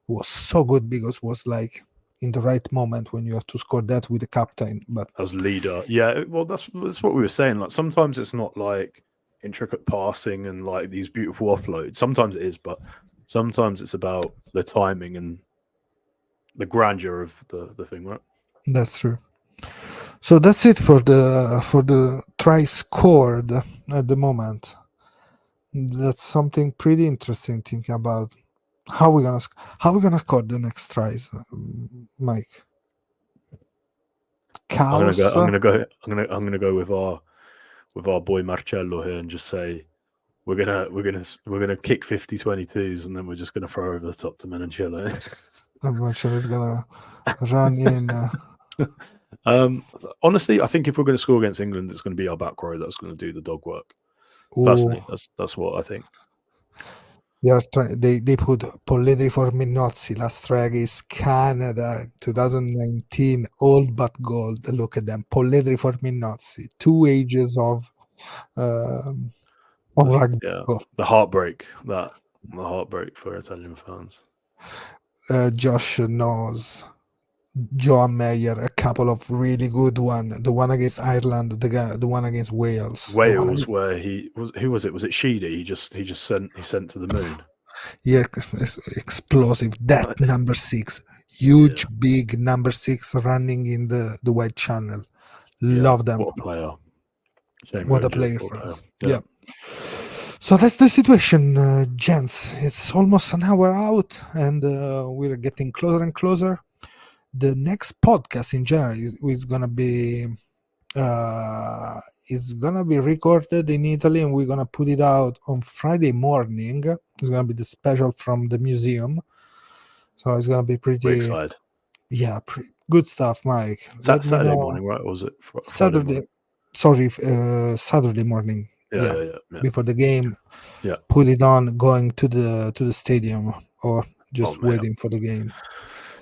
was so good because was like in the right moment when you have to score that with the captain. But As leader. Yeah, well, that's what we were saying. Like sometimes it's not like intricate passing and like these beautiful offloads. Sometimes it is, but sometimes it's about the timing and the grandeur of the thing, right? that's true. So that's it for the try scored at the moment. That's something pretty interesting thinking about how we gonna score the next tries, Mike. I'm gonna go. Chaos. I'm gonna go. I'm gonna go with our boy Marcello here and just say we're gonna kick 50-22s and then we're just gonna throw over the top to Menoncello. I'm sure is gonna run in. Honestly, I think if we're going to score against England, it's going to be our back row that's going to do the dog work. Oh, Personally, that's what I think. they put Polledri for Minozzi. Last try against Canada, 2019, old but gold. Look at them, Polledri for Minozzi. 2 ages of rugby. Yeah, the heartbreak for Italian fans. Josh knows. Joan Meyer, a couple of really good one. The one against Ireland, the one against Wales, the one Wales, against, where he was, who was it? Was it Sheedy? He sent to the moon. yeah, explosive. That number 6, huge, Yeah, big number 6 running in the white channel. yeah. Love them. What a player! Shame we're What a injured. player What for a player. us. Yeah. Yeah. So that's the situation, gents. It's almost an hour out, and we're getting closer and closer. The next podcast in January is gonna be it's gonna be recorded in Italy, and we're gonna put it out on Friday morning. It's gonna be the special from the museum, so it's gonna be We're pretty, excited. yeah, good stuff, Mike. Let me Saturday know morning, right? Or was it Friday Saturday. morning? Sorry, Saturday morning. Yeah, Yeah, yeah, yeah, yeah. before the game. Yeah. Put it on going to the stadium or Oh, just mate. waiting for the game.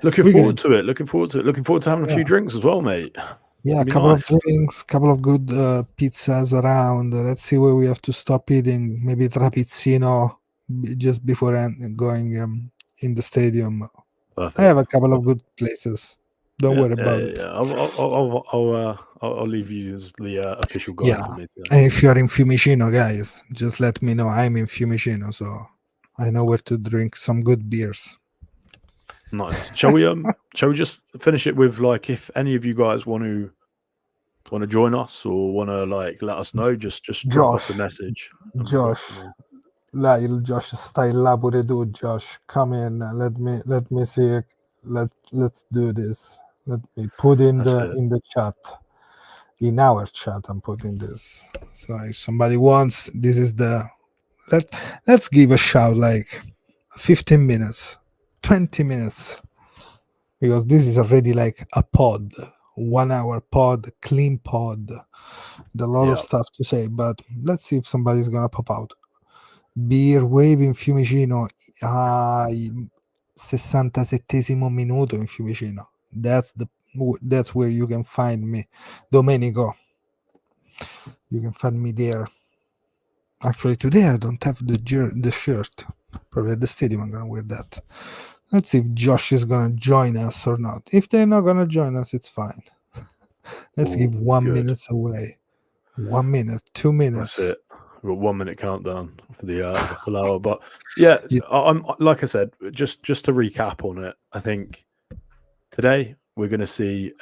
Looking We're gonna, forward to it. Looking forward to it. Looking forward to having a yeah, few drinks as well, mate. yeah, a It'll be couple of nice. drinks, couple of good pizzas around. Let's see where we have to stop eating. Maybe Trapizzino just before going in the stadium. I have a Perfect. couple of good places. Don't Yeah, worry yeah, about yeah, it. yeah. I'll leave you as the official guide Yeah, for me. Yeah. and if you are in Fiumicino, guys, just let me know. I'm in Fiumicino, so I know where to drink some good beers. Nice. Shall we just finish it with like if any of you guys want to join us or want to like let us know, just drop us a Josh, message and we'll go Josh, from there. là il Josh stai là pure tu, Josh. Come in. Let me see. Let's do this. Let me put That's it. in the chat. In our chat, I'm putting this. So if somebody wants, this is the let's give a shout like 15 minutes, 20 minutes. Because this is already like a pod, 1 hour pod, clean pod. There's a lot of Yeah. stuff to say, but let's see if somebody's gonna pop out. Beer Wave in Fiumicino al 67esimo minuto in Fiumicino. That's where you can find me, Domenico. You can find me there. Actually, today I don't have the shirt. Probably at the stadium I'm gonna wear that. Let's see if Josh is gonna join us or not. If they're not gonna join us, it's fine. Let's give Ooh, 1 minute good. away. 1 minute, 2 minutes. That's it. We've got 1 minute countdown for the full hour. But yeah, Yeah. I'm like I said, just to recap on it. I think today we're going to see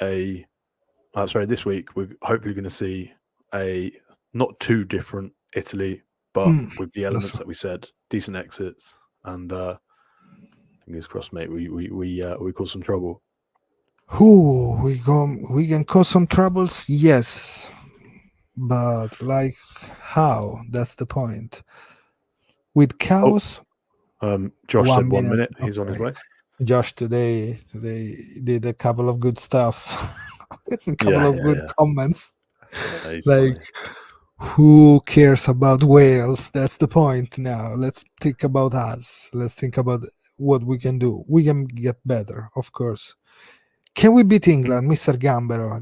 this week we're hopefully going to see a not too different Italy, but with the elements That's that we said, decent exits, and fingers crossed, mate. We cause some trouble. who we can cause some troubles. Yes, but like how? That's the point. With Oh, chaos, Josh said 1 1 minute. minute. He's on his Okay. way. Josh today did a couple of good stuff, a couple Yeah, of yeah, good yeah. comments. Yeah, he's Like, funny. who cares about Wales? That's the point now. Let's think about us. Let's think about what we can do. We can get better, of course. Can we beat England, Mr. Gambero?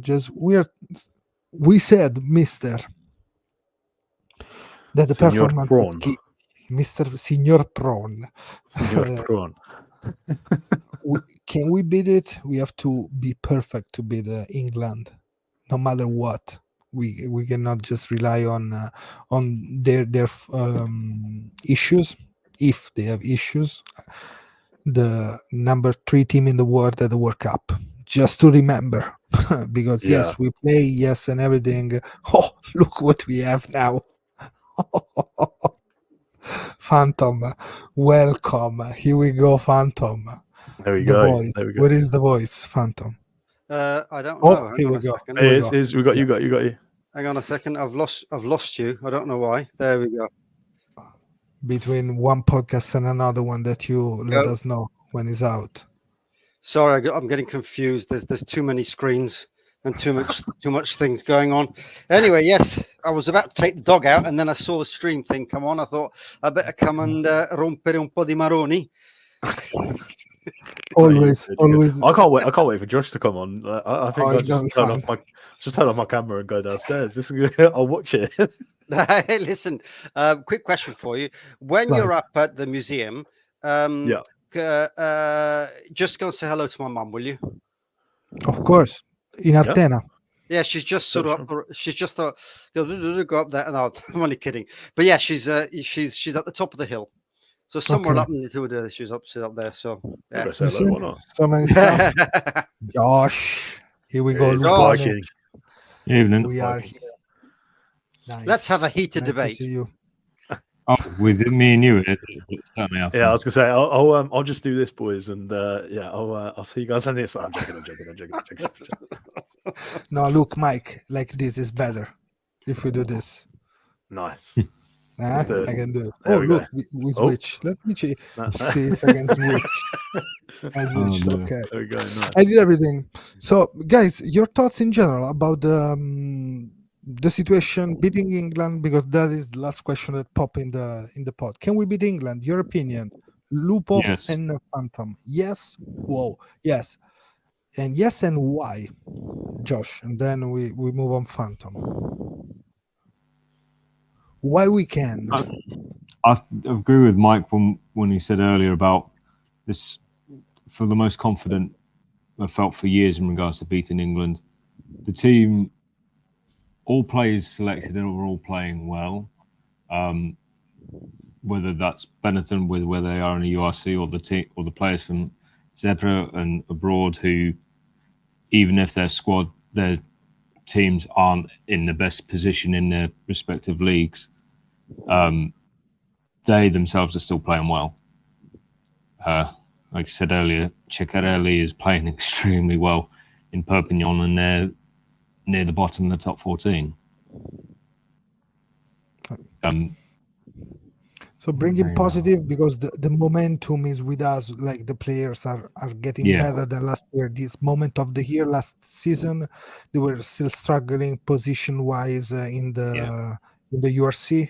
We said, Mister, that the Signor performance is Prawn. key. Mr. Signor Prawn. Signor Prawn. Can we beat it? We have to be perfect to beat England, no matter what. We cannot just rely on their issues, if they have issues. The number 3 team in the world at the World Cup, just to remember, because Yeah. yes, we play, yes, and everything. Oh, look what we have now. Phantom, welcome. Here we go, Phantom. There we The go. voice. There we go. Where is the voice, Phantom? I don't Oh, know. Hang here on we a go. second. Here we It go. is. We got Yeah. you. Got you. Hang on a second. I've lost you. I don't know why. There we go. Between one podcast and another one that you let Go. us know when it's out. Sorry, I'm getting confused. There's too many screens and too much things going on. Anyway, yes, I was about to take the dog out, and then I saw the stream thing come on. I thought I better come and rompere un po' di maroni. Always, always. I can't wait. I can't wait for Josh to come on. I think Oh, I'll it's gonna just be turn off my camera and go downstairs. I'll watch it. Hey, listen, quick question for you. When Right. you're up at the museum, Yeah. just go and say hello to my mum, will you? Of course, in Artena. Yeah, she's just sort Sure, of up. She's just thought, go up there. No, I'm only kidding. But yeah, she's at the top of the hill. So somewhere Okay. up in the she's up there. So I'll yeah. go say You hello. see, Why not? so many stuff. Josh, here we go. It's the Josh. Viking. Evening. We are here. Nice. Let's have a heated Nice to debate. see you. Oh, with me and you, it certainly Yeah, I happened. was gonna say I'll just do this, boys, and yeah, I'll see you guys on this. I'm joking. No, look, Mike, like this is better if we do this. Nice. Let's do it. I can do it. There Oh, we look, go. we Oh. switch. Let me see No. if I can switch. I switched. dear. Okay. There we go. Nice. I did everything. So, guys, your thoughts in general about the situation beating England, because that is the last question that popped in the pod. Can we beat England? Your opinion, Lupo Yes. and Phantom. Yes. Whoa. Yes. And yes, and why, Josh? And then we move on. Phantom. Why we can? I agree with Mike when he said earlier about this. For the most confident I felt for years in regards to beating England. The team, all players selected, and were all playing well. Whether that's Benetton with where they are in the URC, or the team, or the players from Zebra and abroad, who, even if their teams aren't in the best position in their respective leagues, they themselves are still playing well. Like I said earlier, Ciccarelli is playing extremely well in Perpignan, and they're near the bottom of the top 14. So bring it positive, because the momentum is with us. Like, the players are getting better than last year. This moment of the year, last season, they were still struggling position wise in the URC.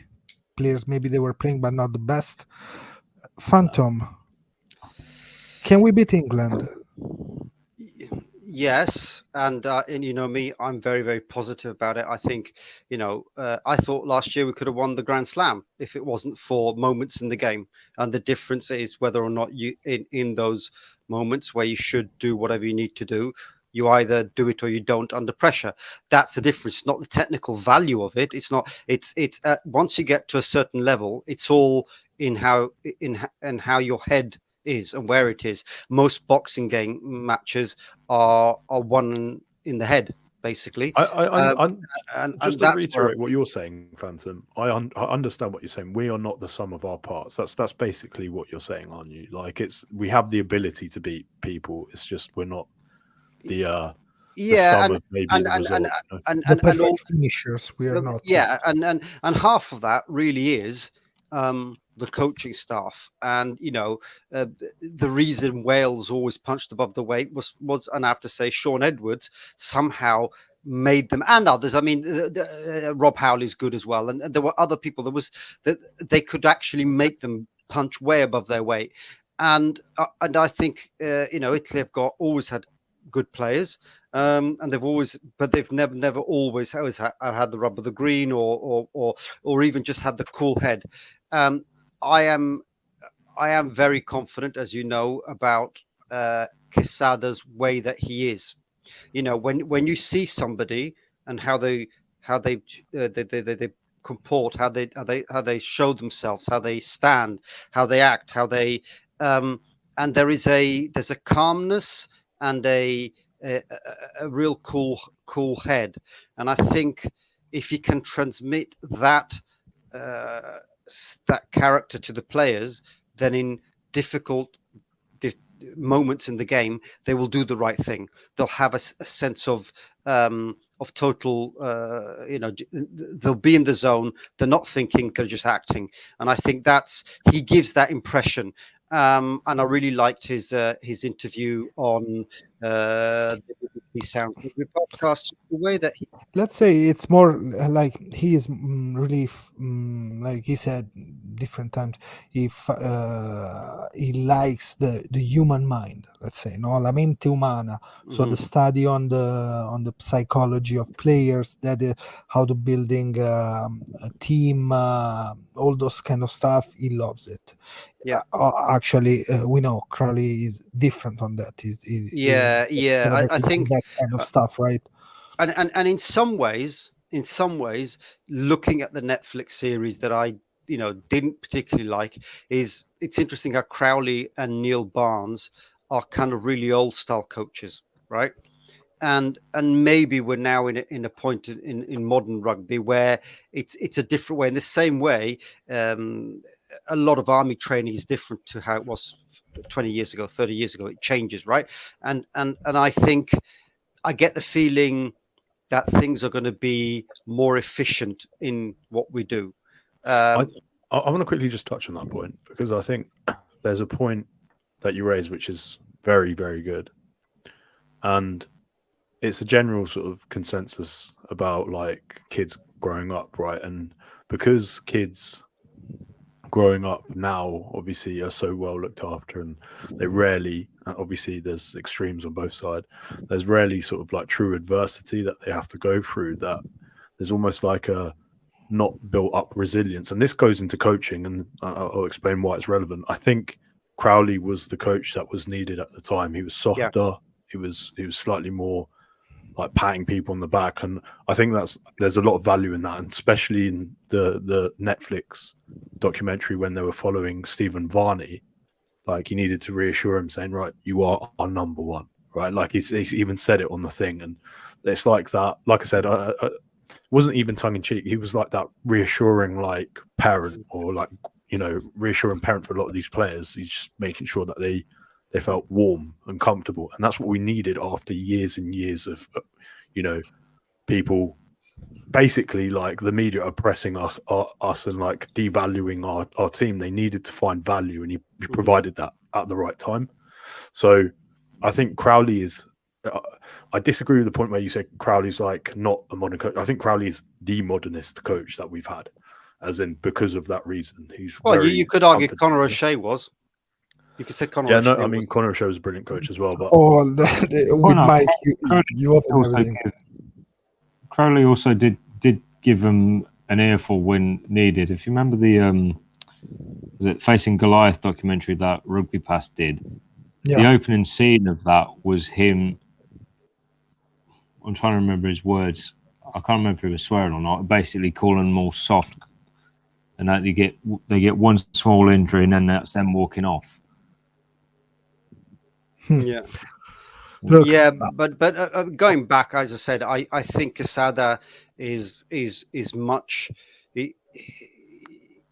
Players, maybe they were playing, but not the best. Phantom, can we beat England? Yes, and you know me, I'm very, very positive about it. I think, I thought last year we could have won the Grand Slam if it wasn't for moments in the game. And the difference is whether or not you, in those moments where you should do whatever you need to do, you either do it or you don't under pressure. That's the difference, not the technical value of it. It's not. It's once you get to a certain level, it's all in how your head is and where it is. Most boxing game matches are won in the head, basically. Just to reiterate what you're saying, Phantom, I understand what you're saying. We are not the sum of our parts. That's basically what you're saying, aren't you? Like, we have the ability to beat people. It's just we're not the Yeah, sum of maybe and the and and result. You know? and The and, and perfect all, finishers. We are not. yeah, and half of that really is the coaching staff, and the reason Wales always punched above the weight was, and I have to say, Sean Edwards somehow made them, and others. I mean, Rob Howley's good as well, and there were other people. There was that they could actually make them punch way above their weight, and I think Italy have always had good players. And but they've never always had the rub of the green, or even just had the cool head. Um, I am I am very confident, as you know, about Quesada's way that he is. When you see somebody and how they comport, how they show themselves, how they stand, how they act, how they and there's a calmness and a, a real cool head. And I think if he can transmit uh, that character to the players, then in difficult moments in the game, they will do the right thing. They'll have a sense of total, they'll be in the zone. They're not thinking, they're just acting. And I think he gives that impression. And I really liked his interview on the BBC Sound Rugby podcast. The way that Let's say it's more like he is really like he said different times, if he likes the human mind, let's say, no, la mente umana. So the study on the psychology of players, that how to building a team, all those kind of stuff, he loves it. Yeah. Actually, we know Crowley is different on that. Yeah, I think that kind of stuff, right? and in some ways, looking at the Netflix series that I didn't particularly like, it's interesting how Crowley and Neil Barnes are kind of really old style coaches, right? And maybe we're now in a point in modern rugby where it's a different way. In the same way, a lot of army training is different to how it was 20 years ago, 30 years ago. It changes, right? And I think I get the feeling that things are going to be more efficient in what we do. I want to quickly just touch on that point, because I think there's a point that you raise which is very, very good. And it's a general sort of consensus about like kids growing up, right? And because kids growing up now obviously are so well looked after, and they rarely, obviously there's extremes on both sides, there's rarely sort of like true adversity that they have to go through, that there's almost like a not built up resilience. And this goes into coaching, and I'll explain why it's relevant. I think Crowley was the coach that was needed at the time. He was softer. Yeah. He was slightly more like patting people on the back, and I think there's a lot of value in that, and especially in the Netflix documentary when they were following Stephen Varney. Like, he needed to reassure him, saying, right, you are our number one, right? Like he's even said it on the thing, and it's like that. Like I said, I wasn't even tongue in cheek. He was like that reassuring, like parent, or like reassuring parent for a lot of these players. He's just making sure that they felt warm and comfortable, and that's what we needed after years and years of people basically, like, the media oppressing us and like devaluing our team. They needed to find value, and he provided that at the right time. So I think Crowley is I disagree with the point where you said Crowley's like not a modern coach. I think Crowley is the modernist coach that we've had, as in because of that reason. He's you could argue Conor O'Shea was. You could say Conor O'Shea. I mean, Conor O'Shea was a brilliant coach as well. But with Mike, you open everything. Crowley also did give him an earful when needed. If you remember the was it Facing Goliath documentary that Rugby Pass did? Yeah. The opening scene of that was him. I'm trying to remember his words. I can't remember if he was swearing or not. Basically, calling them all soft, and that they get one small injury, and then that's them walking off. Yeah. Look, yeah, but going back, as I said, I think Quesada is much.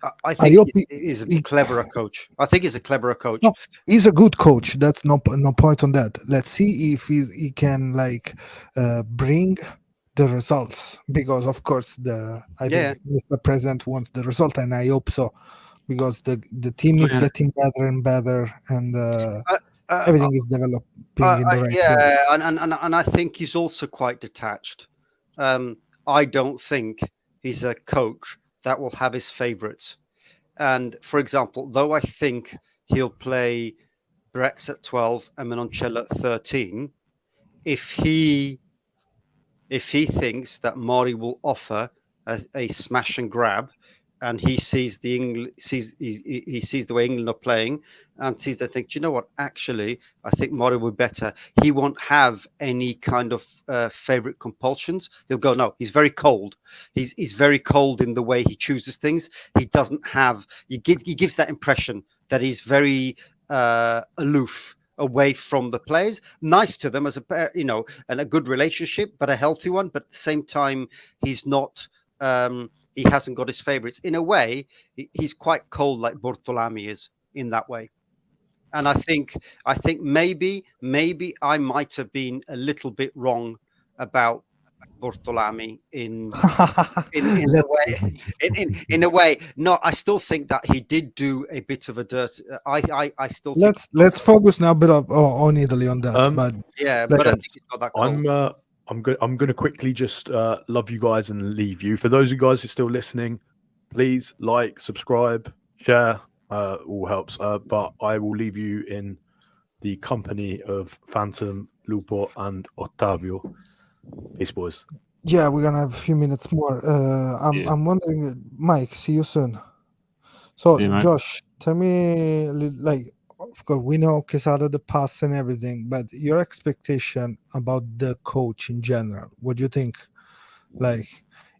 I I think hope he is a cleverer coach. I think he's a cleverer coach. no, he's a good coach. That's no point on that. Let's see if he can like bring the results, because of course I Yeah. think Mr. President wants the result, and I hope so, because the team is Yeah. getting better and better, and Uh, uh, everything is developing in the right way. yeah, and I think he's also quite detached. I don't think he's a coach that will have his favourites. And for example, though I think he'll play Brex at 12 and Menoncello at 13, if he thinks that Mori will offer a smash and grab, and he sees he sees the way England are playing, and sees that, think, do you know what? Actually, I think Mori would better. He won't have any kind of favorite compulsions. He'll go, no. He's very cold. He's very cold in the way he chooses things. He doesn't have. He gives that impression that he's very aloof, away from the players, nice to them as a pair, and a good relationship, but a healthy one. But at the same time, he's not. He hasn't got his favorites. In a way, he's quite cold, like Bortolami is in that way. And I think maybe I might have been a little bit wrong about Bortolami in the let's way in a way. No, I still think that he did do a bit of a dirt. I still think let's focus now a bit on Italy on that, but yeah, like, but I Gents, think he's not that cold. I'm gonna quickly just love you guys and leave you. For those of you guys who are still listening, please like, subscribe, share, all helps. But I will leave you in the company of Phantom, Lupo, and Ottavio. Peace, boys. yeah, we're gonna have a few minutes more. Yeah. I'm wondering, Mike, see you soon. So, See you, mate. Josh, tell me, like, of course, we know Quesada, the past and everything, but your expectation about the coach in general, what do you think? Like,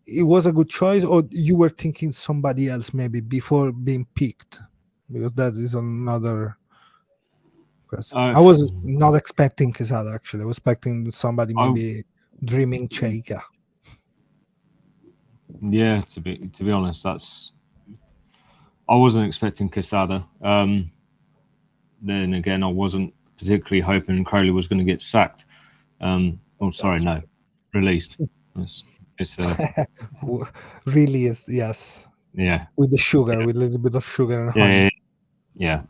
it was a good choice, or you were thinking somebody else maybe before being picked? Because that is another question. Uh, I was not expecting Quesada, actually. I was expecting somebody I- maybe dreaming Cheika. Yeah, to be honest, I wasn't expecting Quesada. Then again, I wasn't particularly hoping Crowley was going to get sacked. Oh, sorry, no, released. It's Really is, yes. yeah, With the sugar, with a little bit of sugar and honey. yeah.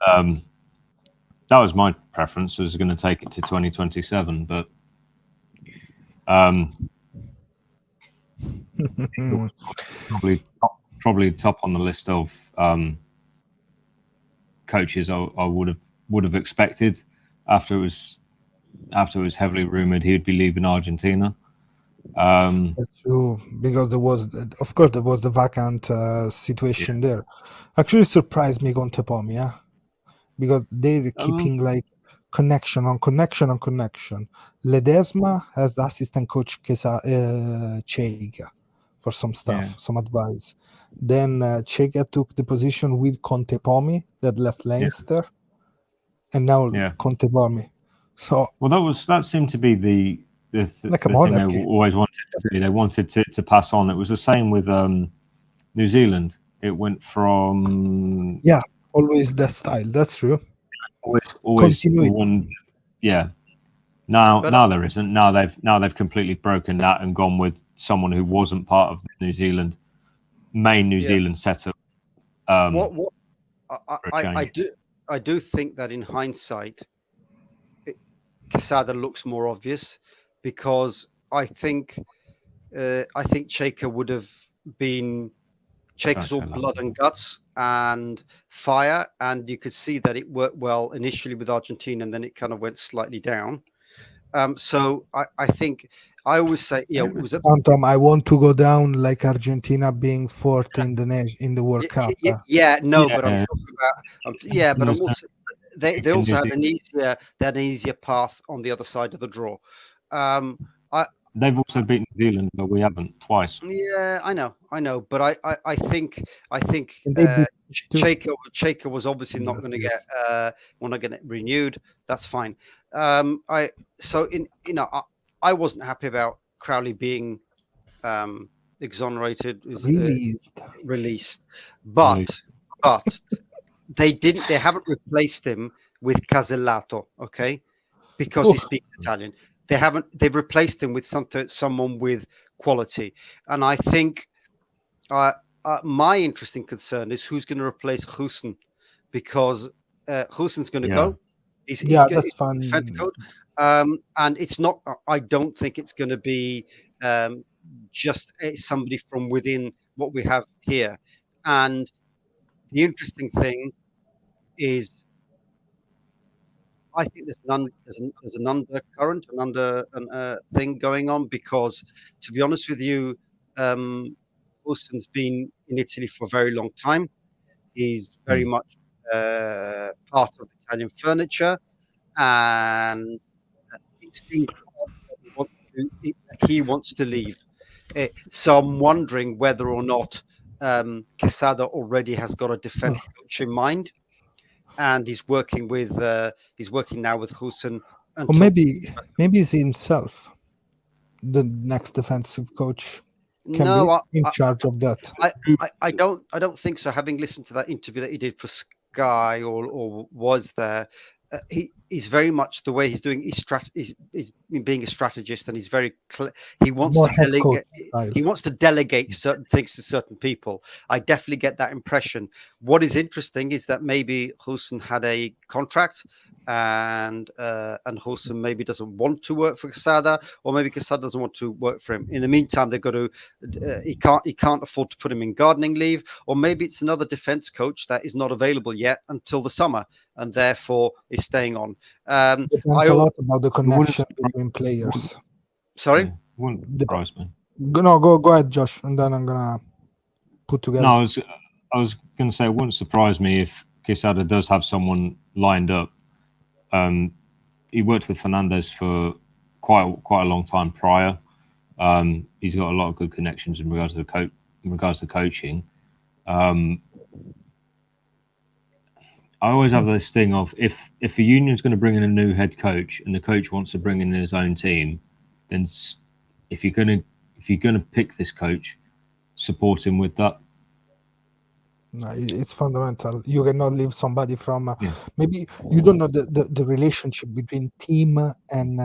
That was my preference. I was going to take it to 2027, but probably top on the list of coaches I would have expected after it was heavily rumored he'd be leaving Argentina. That's true, because of course, there was the vacant situation there. Actually, surprised me on Tepomi, yeah, because they're keeping like connection on connection on connection. Ledesma has the assistant coach Cheika for some stuff, some advice. Then Cheika took the position with Contepomi that left Leinster, and now Contepomi. So that seemed to be the like a thing they monarchy. always wanted to do. They wanted to pass on. It was the same with New Zealand. It went from Always that style. That's true. always Continuity. one. Yeah. Now But there isn't. Now they've completely broken that and gone with someone who wasn't part of the New Zealand setup. what for a change. I do think that in hindsight, Quesada looks more obvious, because I think Cheika would have been. Cheika's all blood and guts and fire, and you could see that it worked well initially with Argentina, and then it kind of went slightly down. So I think I always say, it was a Phantom, I want to go down like Argentina being fourth in the World Cup. But I'm talking about. But I'm also they also had an easier path on the other side of the draw. They've also beaten New Zealand, but we haven't, twice. Yeah, I know, but I think And they beat Cheika was obviously not going to get we're not going to renewed. That's fine. I wasn't happy about Crowley being exonerated, Released. released, but they haven't replaced him with Casellato, okay, because he Oh, speaks Italian. They've replaced him with someone with quality, and I think my interesting concern is who's going to replace Hussen, because Hussen's going to Yeah. go. He's yeah, he's that's defense fun. coach, and it's not. I don't think it's going to be just somebody from within what we have here. And the interesting thing is, I think there's an undercurrent, an thing going on, because, to be honest with you, Wilson's been in Italy for a very long time. He's very Mm. much part of Italian furniture, and it seems that he wants to leave. So I'm wondering whether or not Quesada already has got a defense coach in mind, and he's working now with Hussen Or until. maybe it's himself, the next defensive coach, can be No, in charge of that. I don't think so. Having listened to that interview that he did for Sky, or was there, he's very much the way he's doing. He's being a strategist, and he's very he wants More to head coach delegate. style. He wants to delegate certain things to certain people. I definitely get that impression. What is interesting is that maybe Hussen had a contract, and Hussen maybe doesn't want to work for Quesada, or maybe Quesada doesn't want to work for him. In the meantime, they've got to. He can't afford to put him in gardening leave, or maybe it's another defense coach that is not available yet until the summer, and therefore is staying on. Depends a lot about the connection between players. Sorry, Yeah, wouldn't surprise me. No, go ahead, Josh, and then I'm gonna put together. No, I was going to say it wouldn't surprise me if Quesada does have someone lined up. He worked with Fernandez for quite a long time prior. He's got a lot of good connections in regards to coaching. I always have this thing of if a union's going to bring in a new head coach and the coach wants to bring in his own team, then if you're going to pick this coach, support him with that. No, it's fundamental. You cannot leave somebody from Yeah. maybe you don't know the relationship between team and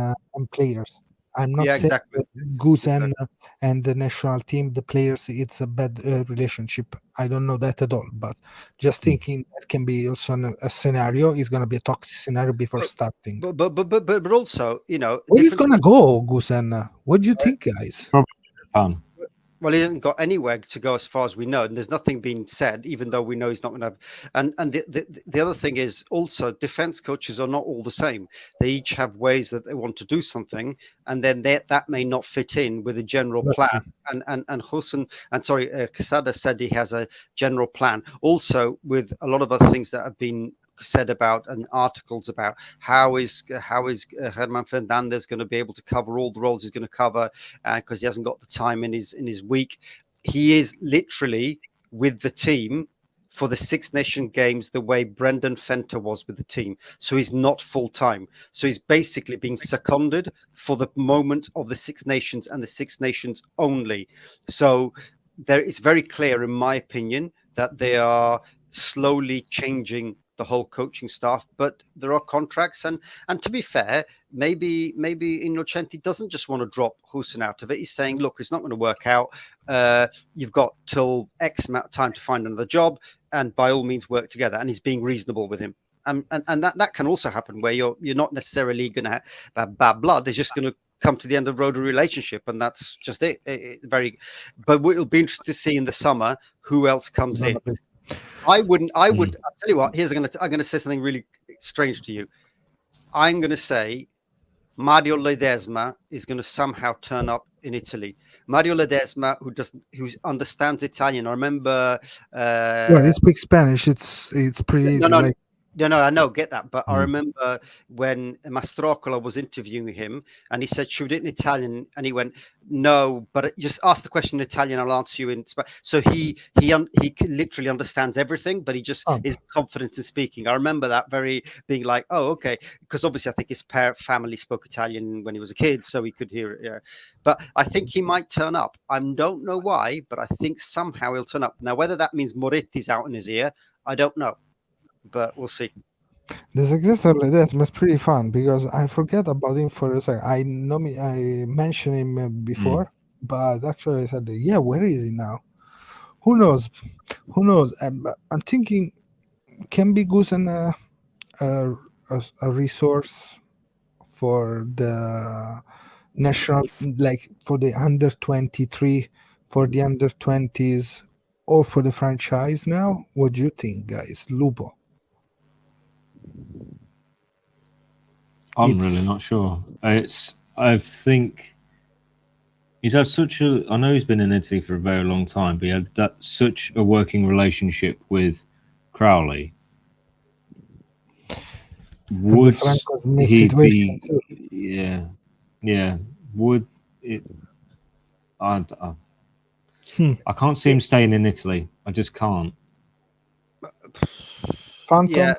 players. I'm not Yeah, saying exactly. that Goose and the national team, the players, it's a bad relationship. I don't know that at all. But just thinking that can be also a scenario. Is going to be a toxic scenario before starting. But also, Where is going to go, Goose? What do you think, guys? Probably Japan. Well, he hasn't got anywhere to go as far as we know, and there's nothing being said, even though we know he's not going to have. And the other thing is also, defense coaches are not all the same. They each have ways that they want to do something, and then that may not fit in with a general That's plan. And Quesada said he has a general plan. Also, with a lot of other things that have been said about and articles about how is Herman Fernandez going to be able to cover all the roles he's going to cover, because he hasn't got the time in his week. He is literally with the team for the Six Nation games the way Brendan Fenter was with the team. So he's not full time. So he's basically being seconded for the moment of the Six Nations and the Six Nations only. So it's very clear, in my opinion, that they are slowly changing the whole coaching staff, but there are contracts, and to be fair, maybe Innocenti doesn't just want to drop Hussen out of it. He's saying, look, it's not going to work out. You've got till X amount of time to find another job, and by all means work together. And he's being reasonable with him. And that can also happen where you're not necessarily going to have bad blood. It's just going to come to the end of the road of a relationship, and that's just it. But it'll be interesting to see in the summer who else comes in. I wouldn't. I'll tell you what. I'm going to say something really strange to you. I'm going to say Mario Ledesma is going to somehow turn up in Italy. Mario Ledesma, who understands Italian. I remember. Well, he speaks Spanish. It's pretty easy. No. No, I know, get that. But I remember when Mastrocola was interviewing him and he said, shoot it in Italian. And he went, no, but just ask the question in Italian. I'll answer you in Spanish. So he literally understands everything, but he just Oh, is confident in speaking. I remember that very being like, oh, okay. Because obviously I think his family spoke Italian when he was a kid, so he could hear it. Yeah. But I think he might turn up. I don't know why, but I think somehow he'll turn up. Now, whether that means Moretti's out in his ear, I don't know. But we'll see. this exactly that was pretty fun because I forget about him for a second. I know I mentioned him before, but actually I said, yeah, where is he now? Who knows? Who knows? I'm thinking, can be Gusen a resource for the national, like for the under 23, for the under 20s, or for the franchise now? What do you think, guys? Lupo. I'm It's- really not sure. I think he's had such a. I know he's been in Italy for a very long time, but he had such a working relationship with Crowley. the Would Franco Smith he situation be? too. Yeah. Would it? I, I, Hmm. I can't see him staying in Italy. I just can't. Phantom. Yeah.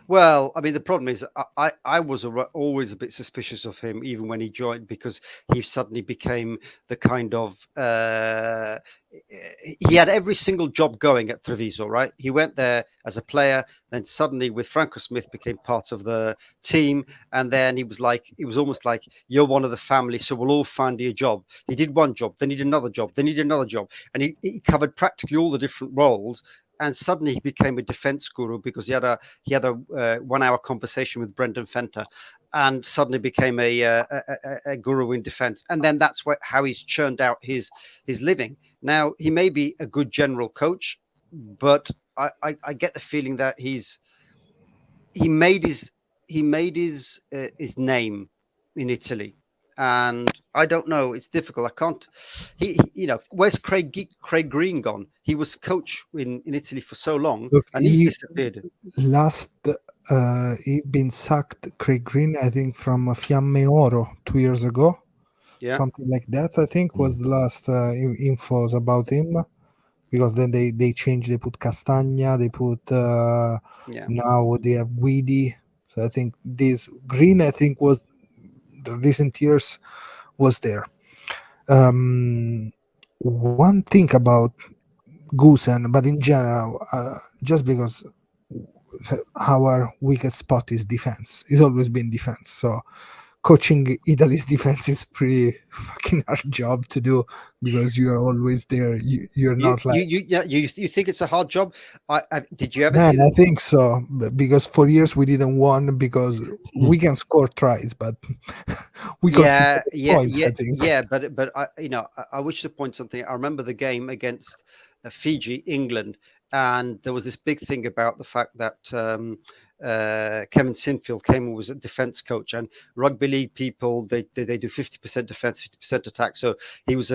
Well, I mean, the problem is I was always a bit suspicious of him, even when he joined, because he suddenly became the kind of he had every single job going at Treviso, right? He went there as a player, then suddenly with Franco Smith became part of the team, and then he was like, it was almost like you're one of the family, so we'll all find you a job. He did one job, then he did another job, then he did another job, and he covered practically all the different roles. And suddenly he became a defense guru because he had a 1 hour conversation with Brendan Fenter, and suddenly became a guru in defense. And then that's how he's churned out his living. Now he may be a good general coach, but I get the feeling that he made his name in Italy. And I don't know. It's difficult. I can't. Where's Craig Green gone? He was coach in Italy for so long, Look, and he's disappeared. last he been sacked, Craig Green, I think, from Fiamme Oro 2 years ago, Yeah, something like that. I think was the last infos about him, because then they changed. They put Castagna. They put yeah. now they have Guidi. So I think this Green, I think, was the recent years was there. One thing about Gusen, but in general, just because our weakest spot is defense, it's always been defense. So coaching Italy's defense is pretty fucking hard job to do because you're always there. You're not like, You think it's a hard job? Did you ever man, see I think so, because for years we didn't won because we can score tries, but we conceded points, I think. but I wish to point something. I remember the game against Fiji, England, and there was this big thing about the fact that Kevin Sinfield came and was a defense coach, and rugby league people they do 50% defense, 50% attack. So he was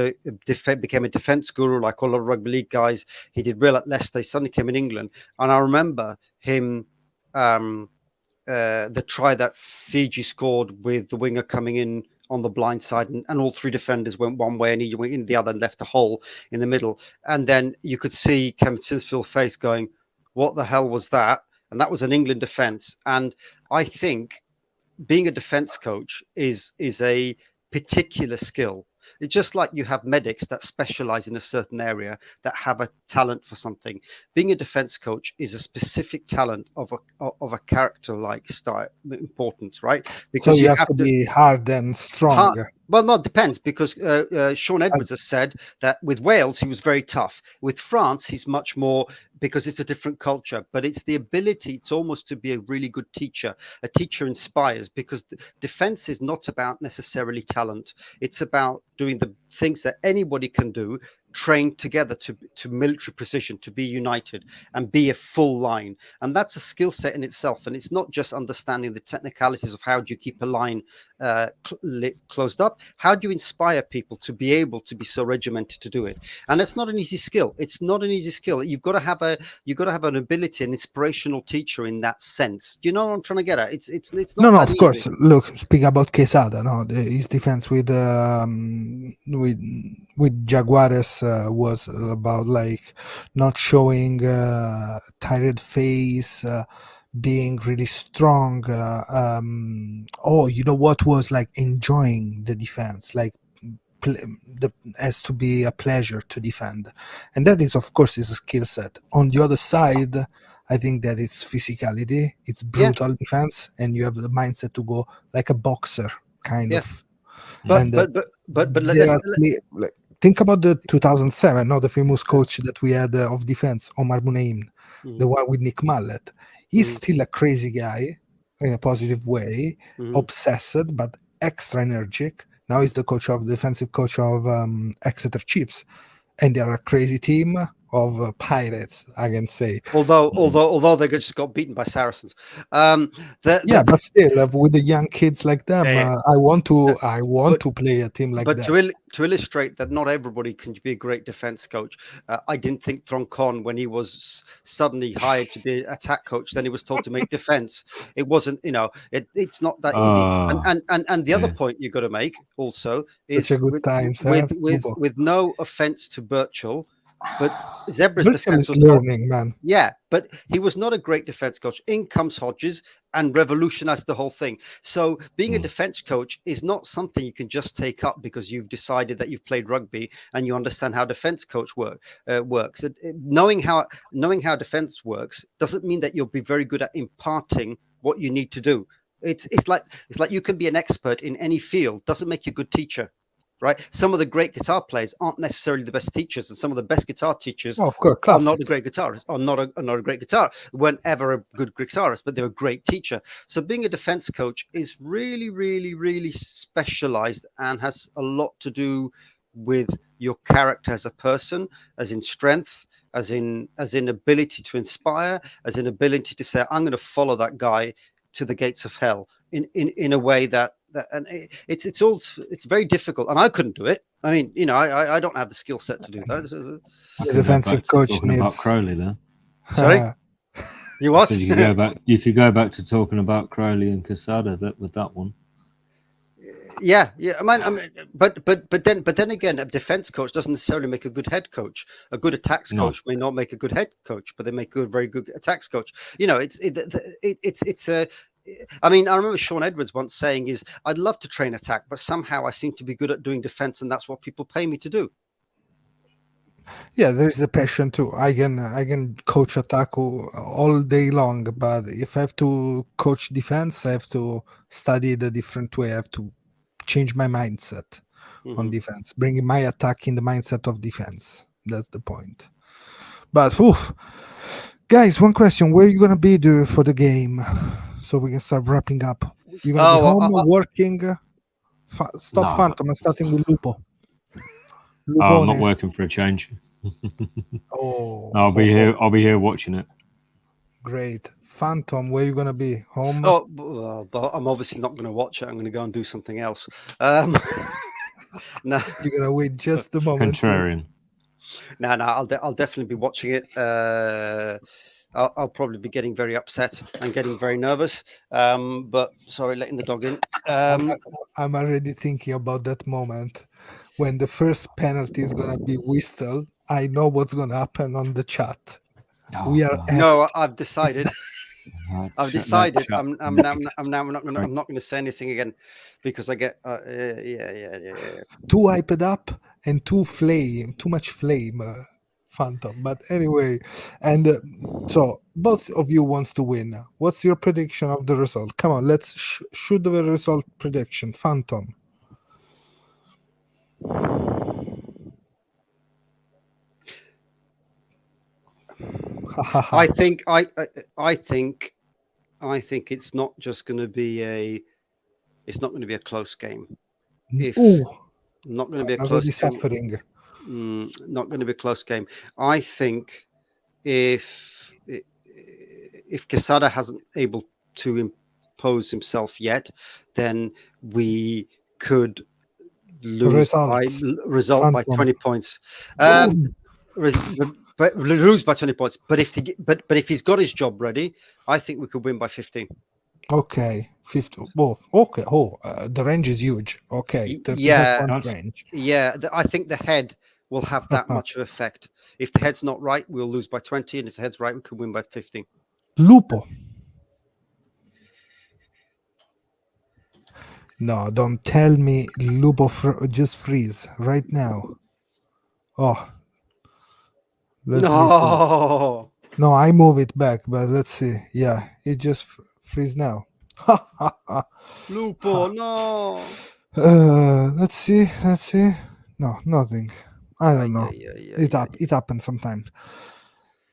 became a defense guru like all the rugby league guys. He did well at Leicester. He suddenly came in England, and I remember him. The try that Fiji scored with the winger coming in on the blind side, and all three defenders went one way and he went in the other and left a hole in the middle. And then you could see Kevin Sinsfield's face going, "What the hell was that?" And that was an England defense. And I think being a defense coach is a particular skill. It's just like you have medics that specialize in a certain area that have a talent for something. Being a defense coach is a specific talent of a character like style importance, right? So Because you you have have to to. be hard and strong. Well, no, it depends, because Sean Edwards has said that with Wales, he was very tough. With France, he's much more, because it's a different culture, but it's the ability, it's almost to be a really good teacher. A teacher inspires, because defense is not about necessarily talent. It's about doing the things that anybody can do, trained together to military precision, to be united and be a full line. And that's a skill set in itself. And it's not just understanding the technicalities of how do you keep a line closed up, how do you inspire people to be able to be so regimented to do it. And it's not an easy skill. It's not an easy skill. You've got to have an ability, an inspirational teacher in that sense. Do you know what I'm trying to get at? It's not No, that of easy. course. Look, speaking about Quesada, no, his defense with Jaguares was about like not showing tired face, being really strong. You know what was like enjoying the defense, like has to be a pleasure to defend, and that is of course is a skill set. On the other side, I think that it's physicality, it's brutal defense, and you have the mindset to go like a boxer kind of. But And let's think about the 2007, no, the famous coach that we had of defense, Omar Munaim, the one with Nick Mallet. He's still a crazy guy in a positive way, obsessed but extra energetic. Now he's the defensive coach of Exeter Chiefs, and they're a crazy team of pirates, I can say. Although they just got beaten by Saracens. But still, with the young kids like them, I want to play a team like that. To illustrate that not everybody can be a great defense coach, I didn't think Troncon, when he was suddenly hired to be attack coach, then he was told to make defense. It wasn't, it's not that easy. And the other point you got to make also is with no offense to Birchall, but Zebra's defense was learning, man. Yeah, but he was not a great defense coach. In comes Hodges and revolutionized the whole thing. So being a defense coach is not something you can just take up because you've decided that you've played rugby and you understand how defense coach works. Knowing how defense works doesn't mean that you'll be very good at imparting what you need to do. It's like you can be an expert in any field, doesn't make you a good teacher. Right, some of the great guitar players aren't necessarily the best teachers, and some of the best guitar teachers of course, are not a great guitarist, are not a great guitar, weren't ever a good guitarist, but they're a great teacher. So being a defense coach is really, really, really specialized and has a lot to do with your character as a person, as in strength, as in ability to inspire, as in ability to say, I'm going to follow that guy to the gates of hell in a way that and it's very difficult, and I couldn't do it. I mean, I don't have the skill set to do that. The defensive coach needs about Crowley there. Sorry, you what? So you could go back to talking about Crowley and Quesada with that one. Yeah. I mean, but then again, a defense coach doesn't necessarily make a good head coach. A good attacks coach may not make a good head coach, but they make a very good attacks coach. It's a. I mean, I remember Sean Edwards once saying I'd love to train attack, but somehow I seem to be good at doing defense, and that's what people pay me to do. Yeah, there's the passion too. I can coach attack all day long, but if I have to coach defense, I have to study the different way. I have to change my mindset on defense, bringing my attack in the mindset of defense. That's the point. But guys, one question: where are you gonna be for the game? So we can start wrapping up. You're gonna be home working. Phantom. I'm starting with Lupo. I'm not working for a change. I'll be here watching it. Great. Phantom, where are you gonna be? Home? Well, but I'm obviously not going to watch it. I'm going to go and do something else. No, you're gonna wait just a moment. Contrarian. No, I'll definitely be watching it. I'll probably be getting very upset and getting very nervous. But sorry, letting the dog in. I'm already thinking about that moment when the first penalty is gonna be whistled. I know what's gonna happen on the chat. No, I've decided. I'm not going to say anything again because I get too hyped up and too much flame. Phantom. But anyway, and so both of you wants to win. What's your prediction of the result? Come on, let's shoot the result prediction. Phantom. I think it's not just going to be a close game. Not going to be a close game. Not going to be a close game. I think if Quesada hasn't able to impose himself yet, then we could lose by result by Phantom. 20 points. Boom. But lose by 20 points. But if he's got his job ready, I think we could win by 15. Okay, 50. Oh, okay. Oh, the range is huge. Okay, 35 Yeah, points That's- range. yeah. I think the head will have that much of effect. If the head's not right, we'll lose by 20, and if the head's right, we could win by 15. Lupo. No, don't tell me Lupo just freeze right now. Oh, let me see. No. No, I move it back, but let's see. Yeah, it just freeze now. Lupo, no. Let's see. Let's see. No, nothing. I don't know. Yeah. It happens sometimes.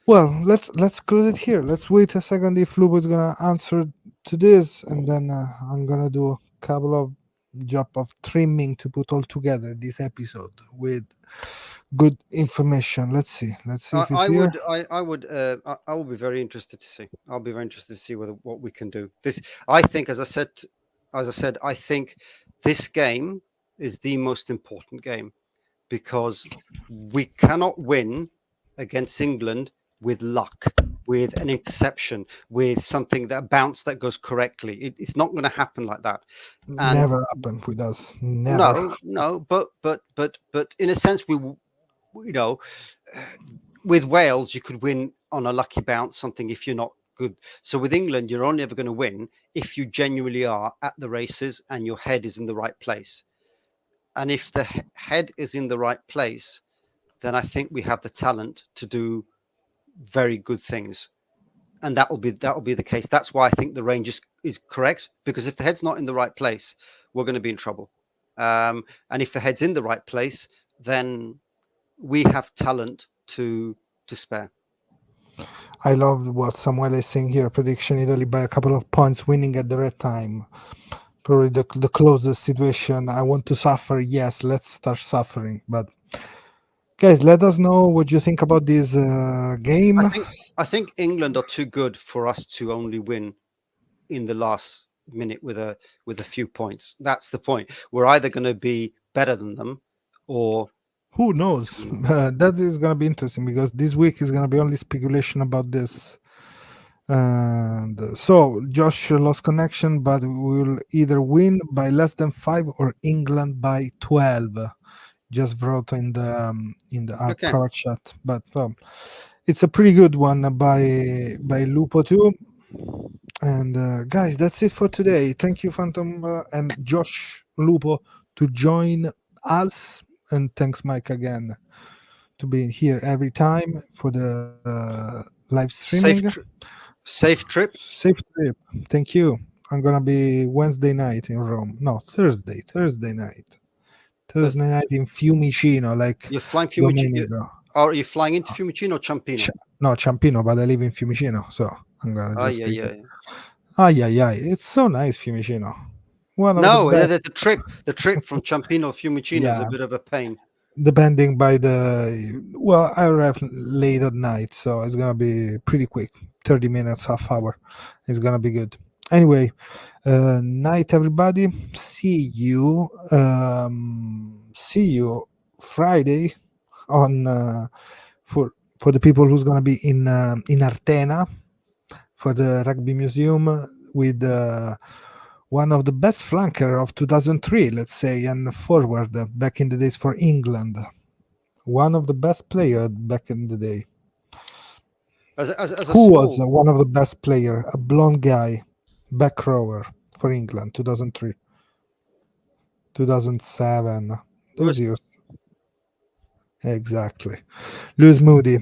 Well, let's close it here. Let's wait a second if Lupo is gonna answer to this, and then I'm gonna do a couple of job of trimming to put all together this episode with good information. Let's see. Let's see if he's I here. would be very interested to see. I'll be very interested to see what we can do. This, I think, as I said, I think this game is the most important game because we cannot win against England with luck, with an interception, with something that a bounce that goes correctly. It's not going to happen like that. And Never happened with us. Never. no, but in a sense, with Wales, you could win on a lucky bounce, something if you're not good. So with England, you're only ever going to win if you genuinely are at the races and your head is in the right place. And if the head is in the right place, then I think we have the talent to do very good things. And that will be the case. That's why I think the range is correct, because if the head's not in the right place, we're going to be in trouble. And if the head's in the right place, then we have talent to spare. I love what Samuel is saying here. Prediction Italy by a couple of points, winning at the right time. Probably the closest situation. I want to suffer. Yes, let's start suffering. But guys, let us know what you think about this game. I think England are too good for us to only win in the last minute with a few points. That's the point. We're either going to be better than them, or who knows? That is going to be interesting because this week is going to be only speculation about this. And so Josh lost connection, but we will either win by less than 5 or England by 12. Just wrote in the private chat, but it's a pretty good one by Lupo too. And guys, that's it for today. Thank you, Phantom and Josh Lupo, to join us, and thanks Mike again to be here every time for the live streaming. Safe trip. Thank you. I'm gonna be Wednesday night in Rome. No, Thursday night in Fiumicino. Like, you're flying Fiumicino. Are you flying into Fiumicino or Ciampino? No, Ciampino, but I live in Fiumicino, so I'm gonna just take it. It's so nice, Fiumicino. The trip from Ciampino to Fiumicino is a bit of a pain. Depending by I arrive late at night, so it's gonna be pretty quick. 30 minutes, half hour. It's gonna be good. Anyway, night everybody. See you Friday on for the people who's gonna be in Artena for the rugby museum with one of the best flanker of 2003, let's say, and forward back in the days for England. One of the best player back in the day. Who was one of the best player? A blonde guy, back rower for England, 2003, 2007. Those years. Exactly. Lewis Moody.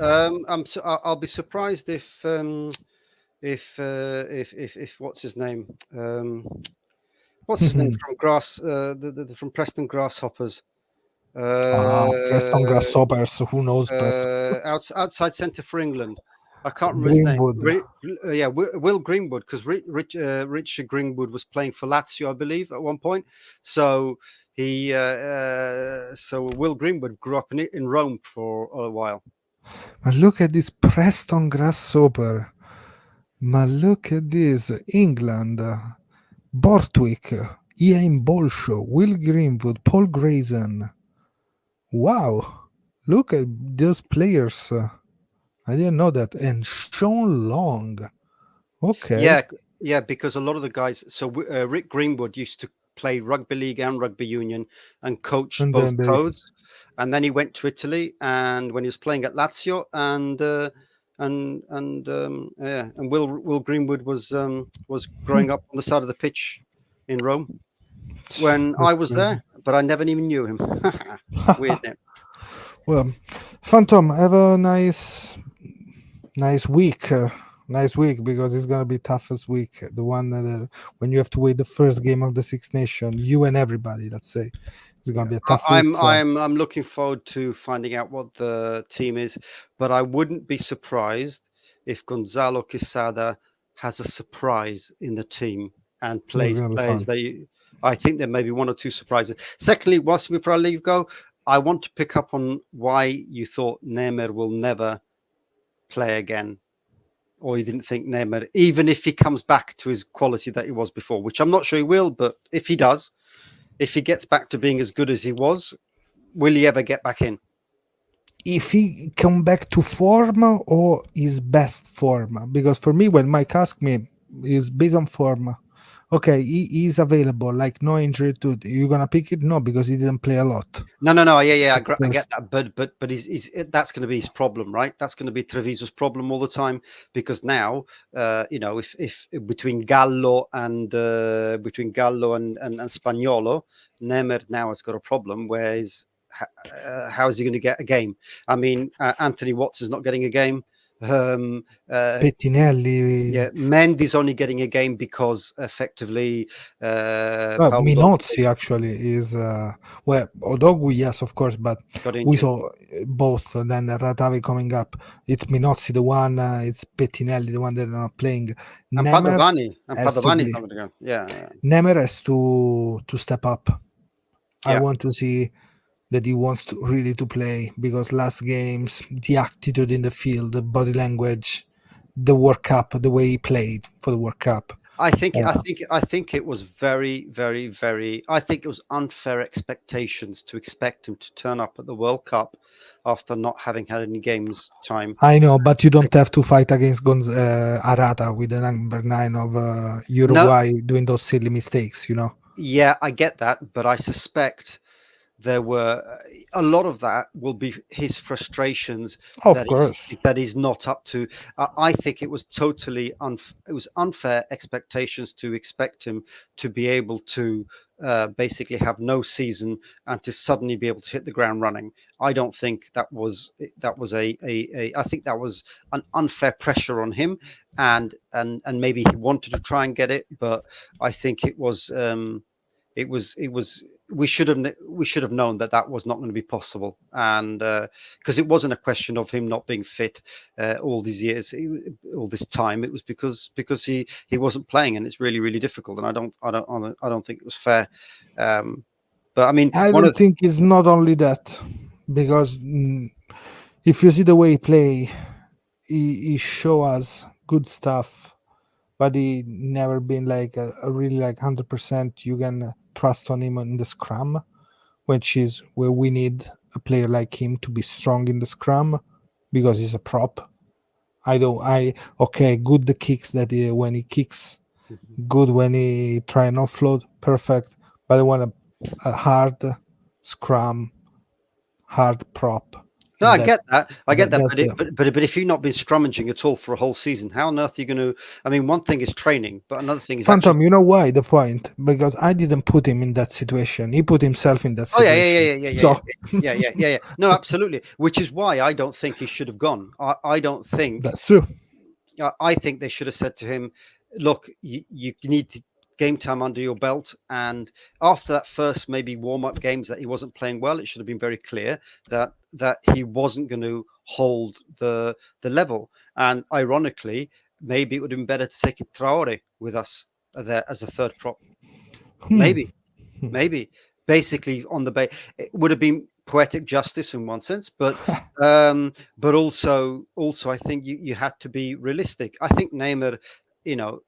I'll be surprised if what's his name? What's his name from from Preston Grasshoppers? Preston Grasshoppers. Who knows? Outside centre for England. I can't remember his name. Will Greenwood, because Richard Greenwood was playing for Lazio, I believe, at one point. So So Will Greenwood grew up in Rome for a while. But look at this Preston Grasshopper. But look at this England. Bortwick, Ian Bolshaw, Will Greenwood, Paul Grayson. Wow. Look at those players. I didn't know that. And Sean Long. Okay. Yeah, because a lot of the guys. So Rick Greenwood used to play rugby league and rugby union, and coached And both then they codes. And then he went to Italy, and when he was playing at Lazio, and Will Greenwood was growing up on the side of the pitch in Rome when I was there, but I never even knew him. Weird name. Well, Phantom, have a nice week. Nice week, because it's gonna be toughest week. The one that when you have to wait the first game of the Six Nations, you and everybody. Let's say it's gonna be a tough week. So. I'm looking forward to finding out what the team is, but I wouldn't be surprised if Gonzalo Quesada has a surprise in the team and plays gonna be players fun. I think there may be one or two surprises. Secondly, before I leave go, I want to pick up on why you thought Neymar will never play again, or you didn't think Neymar, even if he comes back to his quality that he was before, which I'm not sure he will, but if he does, if he gets back to being as good as he was, will he ever get back in? If he come back to form or his best form, because for me, when Mike asked me, is based on form. Okay, he's available, like no injury to. You're gonna pick it? No, because he didn't play a lot. No. Yeah, I get that, but he's that's going to be his problem, right? That's going to be Treviso's problem all the time, because now, if between Gallo and Spagnolo, Neymar now has got a problem. Where is how is he going to get a game? I mean, Anthony Watts is not getting a game. Pettinelli. Yeah, Mendy's only getting a game because effectively Paolo Minozzi actually is Odogwu, yes, of course, but got we injured. saw both. Then Ratavi coming up. It's Minozzi the one. It's Pettinelli the one that are not playing. And Neymar Padovani's has not to going be. to go. Yeah. Neymar has to step up. I Yeah. want to see that he wants to really to play, because last games, the attitude in the field, the body language, the World Cup, the way he played for the World Cup. I think it was very, very, very. I think it was unfair expectations to expect him to turn up at the World Cup after not having had any games time. I know, but you don't have to fight against Arata with the number 9 of Uruguay doing those silly mistakes, you know. Yeah, I get that, but I suspect there were a lot of that will be his frustrations Of course. that he's not up to. I think it was totally it was unfair expectations to expect him to be able to basically have no season and to suddenly be able to hit the ground running. I don't think that was I think that was an unfair pressure on him, and maybe he wanted to try and get it, but I think it was we should have known that was not going to be possible, and because it wasn't a question of him not being fit all these years, all this time. It was because he wasn't playing, and it's really, really difficult, and I don't think it was fair. But I mean, I don't think it's not only that, because if you see the way he play, he show us good stuff, but he never been like a really like 100%. You can trust on him in the scrum, which is where we need a player like him to be strong in the scrum, because he's a prop. Good the kicks that when he kicks, good when he try and offload, perfect. But I want a hard scrum, hard prop. No, I get that. But if you've not been scrummaging at all for a whole season, how on earth are you going to? I mean, one thing is training, but another thing is Phantom. You know why? The point, because I didn't put him in that situation. He put himself in that situation. Yeah. No, absolutely. Which is why I don't think he should have gone. I don't think that's true. I think they should have said to him, "Look, you need to game time under your belt." And after that first maybe warm-up games that he wasn't playing well, it should have been very clear that he wasn't going to hold the level. And ironically, maybe it would have been better to take Traore with us there as a third prop. Maybe. basically on the base. It would have been poetic justice in one sense, but also I think you had to be realistic. I think Neymar, you know,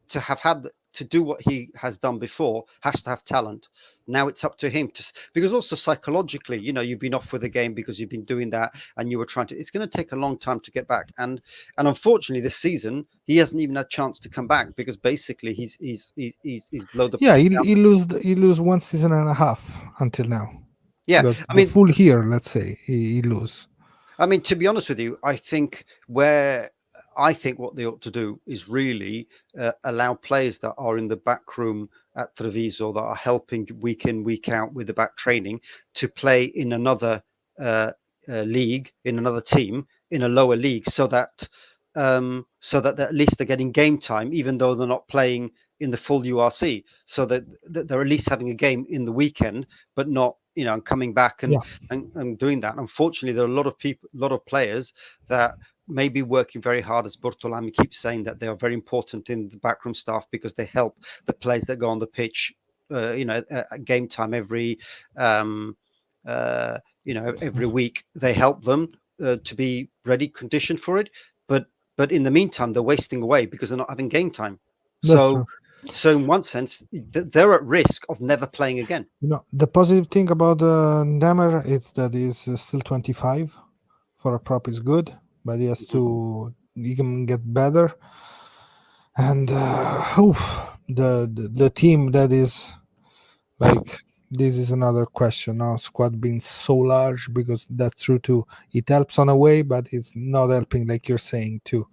to have had to do what he has done before has to have talent. Now it's up to him to, because also psychologically, you know, you've been off with the game because you've been doing that and you were trying to. It's going to take a long time to get back, and unfortunately this season he hasn't even had a chance to come back because basically he's loaded. Yeah, he lose 1 season and a half until now. Yeah, Because I the mean, full year, let's say, he lose. I mean, to be honest with you, I think what they ought to do is really allow players that are in the back room at Treviso that are helping week in, week out with the back training to play in another league, in another team, in a lower league, so that at least they're getting game time, even though they're not playing in the full URC, so that they're at least having a game in the weekend, but not, you know, coming back Yeah. and doing that. Unfortunately, there are a lot of people, a lot of players that may be working very hard, as Bortolami keeps saying, that they are very important in the backroom staff because they help the players that go on the pitch, at game time um, every week. They help them to be ready, conditioned for it. But in the meantime, they're wasting away because they're not having game time. That's So, true. so in one sense, they're at risk of never playing again. The positive thing about Neymar is that he's still 25. For a prop is good, but he can get better. And the team that is like, this is another question now. Squad being so large, because that's true too. It helps on a way, but it's not helping, like you're saying too.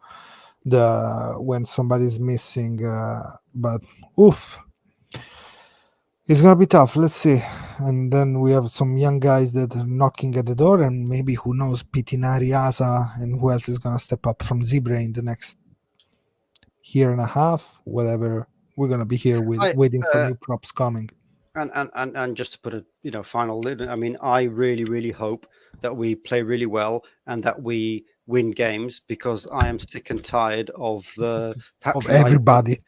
When somebody's missing, but oof. It's gonna be tough. Let's see. And then we have some young guys that are knocking at the door, and maybe, who knows, Pitinari, Asa, and who else is gonna step up from Zebra in the next year and a half, whatever. We're gonna be here waiting for new props coming. And just to put a final lid, I mean, I really, really hope that we play really well and that we win games, because I am sick and tired of the Of everybody.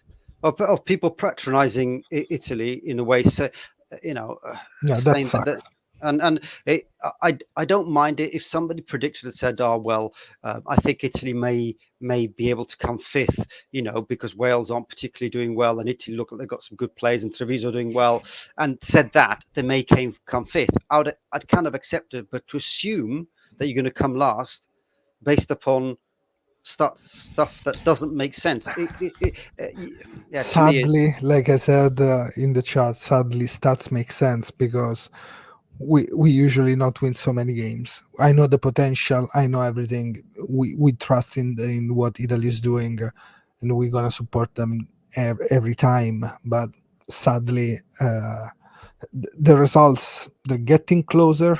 of people patronizing Italy in a way. So, Yeah, that's saying fact. I don't mind it if somebody predicted and said, "Oh well, I think Italy may be able to come fifth," because Wales aren't particularly doing well, and Italy look like they've got some good players, and Treviso doing well, and said that they may come fifth. I'd kind of accept it, but to assume that you're going to come last based upon stuff that doesn't make sense. Sadly, like I said in the chat, sadly, stats make sense, because we usually not win so many games. I know the potential, I know everything. We trust in what Italy is doing, and we're gonna support them every time. But sadly, the results, they're getting closer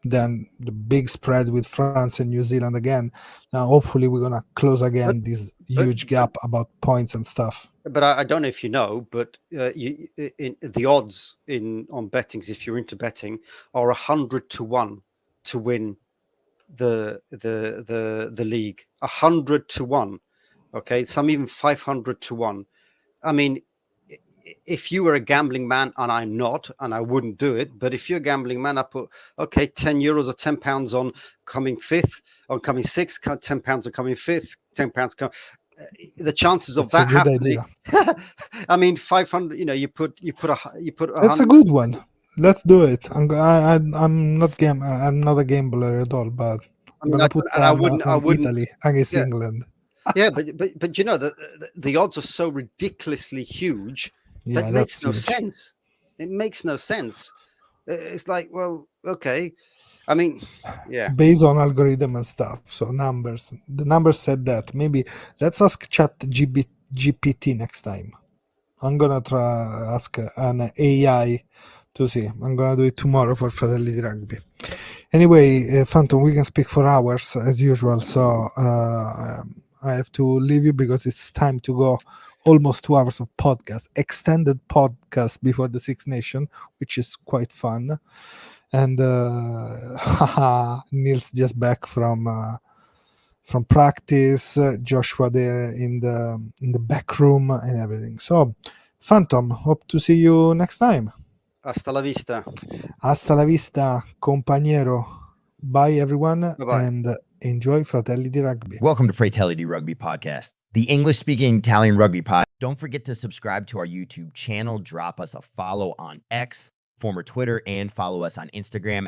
than the big spread with France and New Zealand again. Now, hopefully, we're gonna close again this huge gap about points and stuff. But I don't know if you know, but the odds on bettings, if you're into betting, are 100-1 to win the league. 100-1. Okay, some even 500-1. I mean, if you were a gambling man, and I'm not, and I wouldn't do it, but if you're a gambling man, I put €10 or £10 on coming fifth, on coming sixth, £10 on coming fifth, £10 the chances of That's that a good happening. idea. I mean, 500. You put That's a good one. Let's do it. I'm not a gambler at all, but I'm gonna put and I on wouldn't. Italy against Yeah, England. yeah, but the odds are so ridiculously huge that Yeah, it that's makes no huge. sense. It makes no sense. It's like, well, okay. I mean, yeah. Based on algorithm and stuff, so numbers. The numbers said that. Maybe let's ask Chat GPT next time. I'm gonna try ask an AI to see. I'm gonna do it tomorrow for Fratelli di Rugby. Anyway, Phantom, we can speak for hours as usual. So I have to leave you because it's time to go. Almost 2 hours of podcast, extended podcast before the Six Nation, which is quite fun. And Neil's just back from practice. Joshua there in the back room and everything. So, Phantom, hope to see you next time. Hasta la vista. Hasta la vista, compañero. Bye, everyone, Bye-bye. and enjoy Fratelli di Rugby. Welcome to Fratelli di Rugby Podcast, the English-speaking Italian rugby pod. Don't forget to subscribe to our YouTube channel, drop us a follow on X, former Twitter, and follow us on Instagram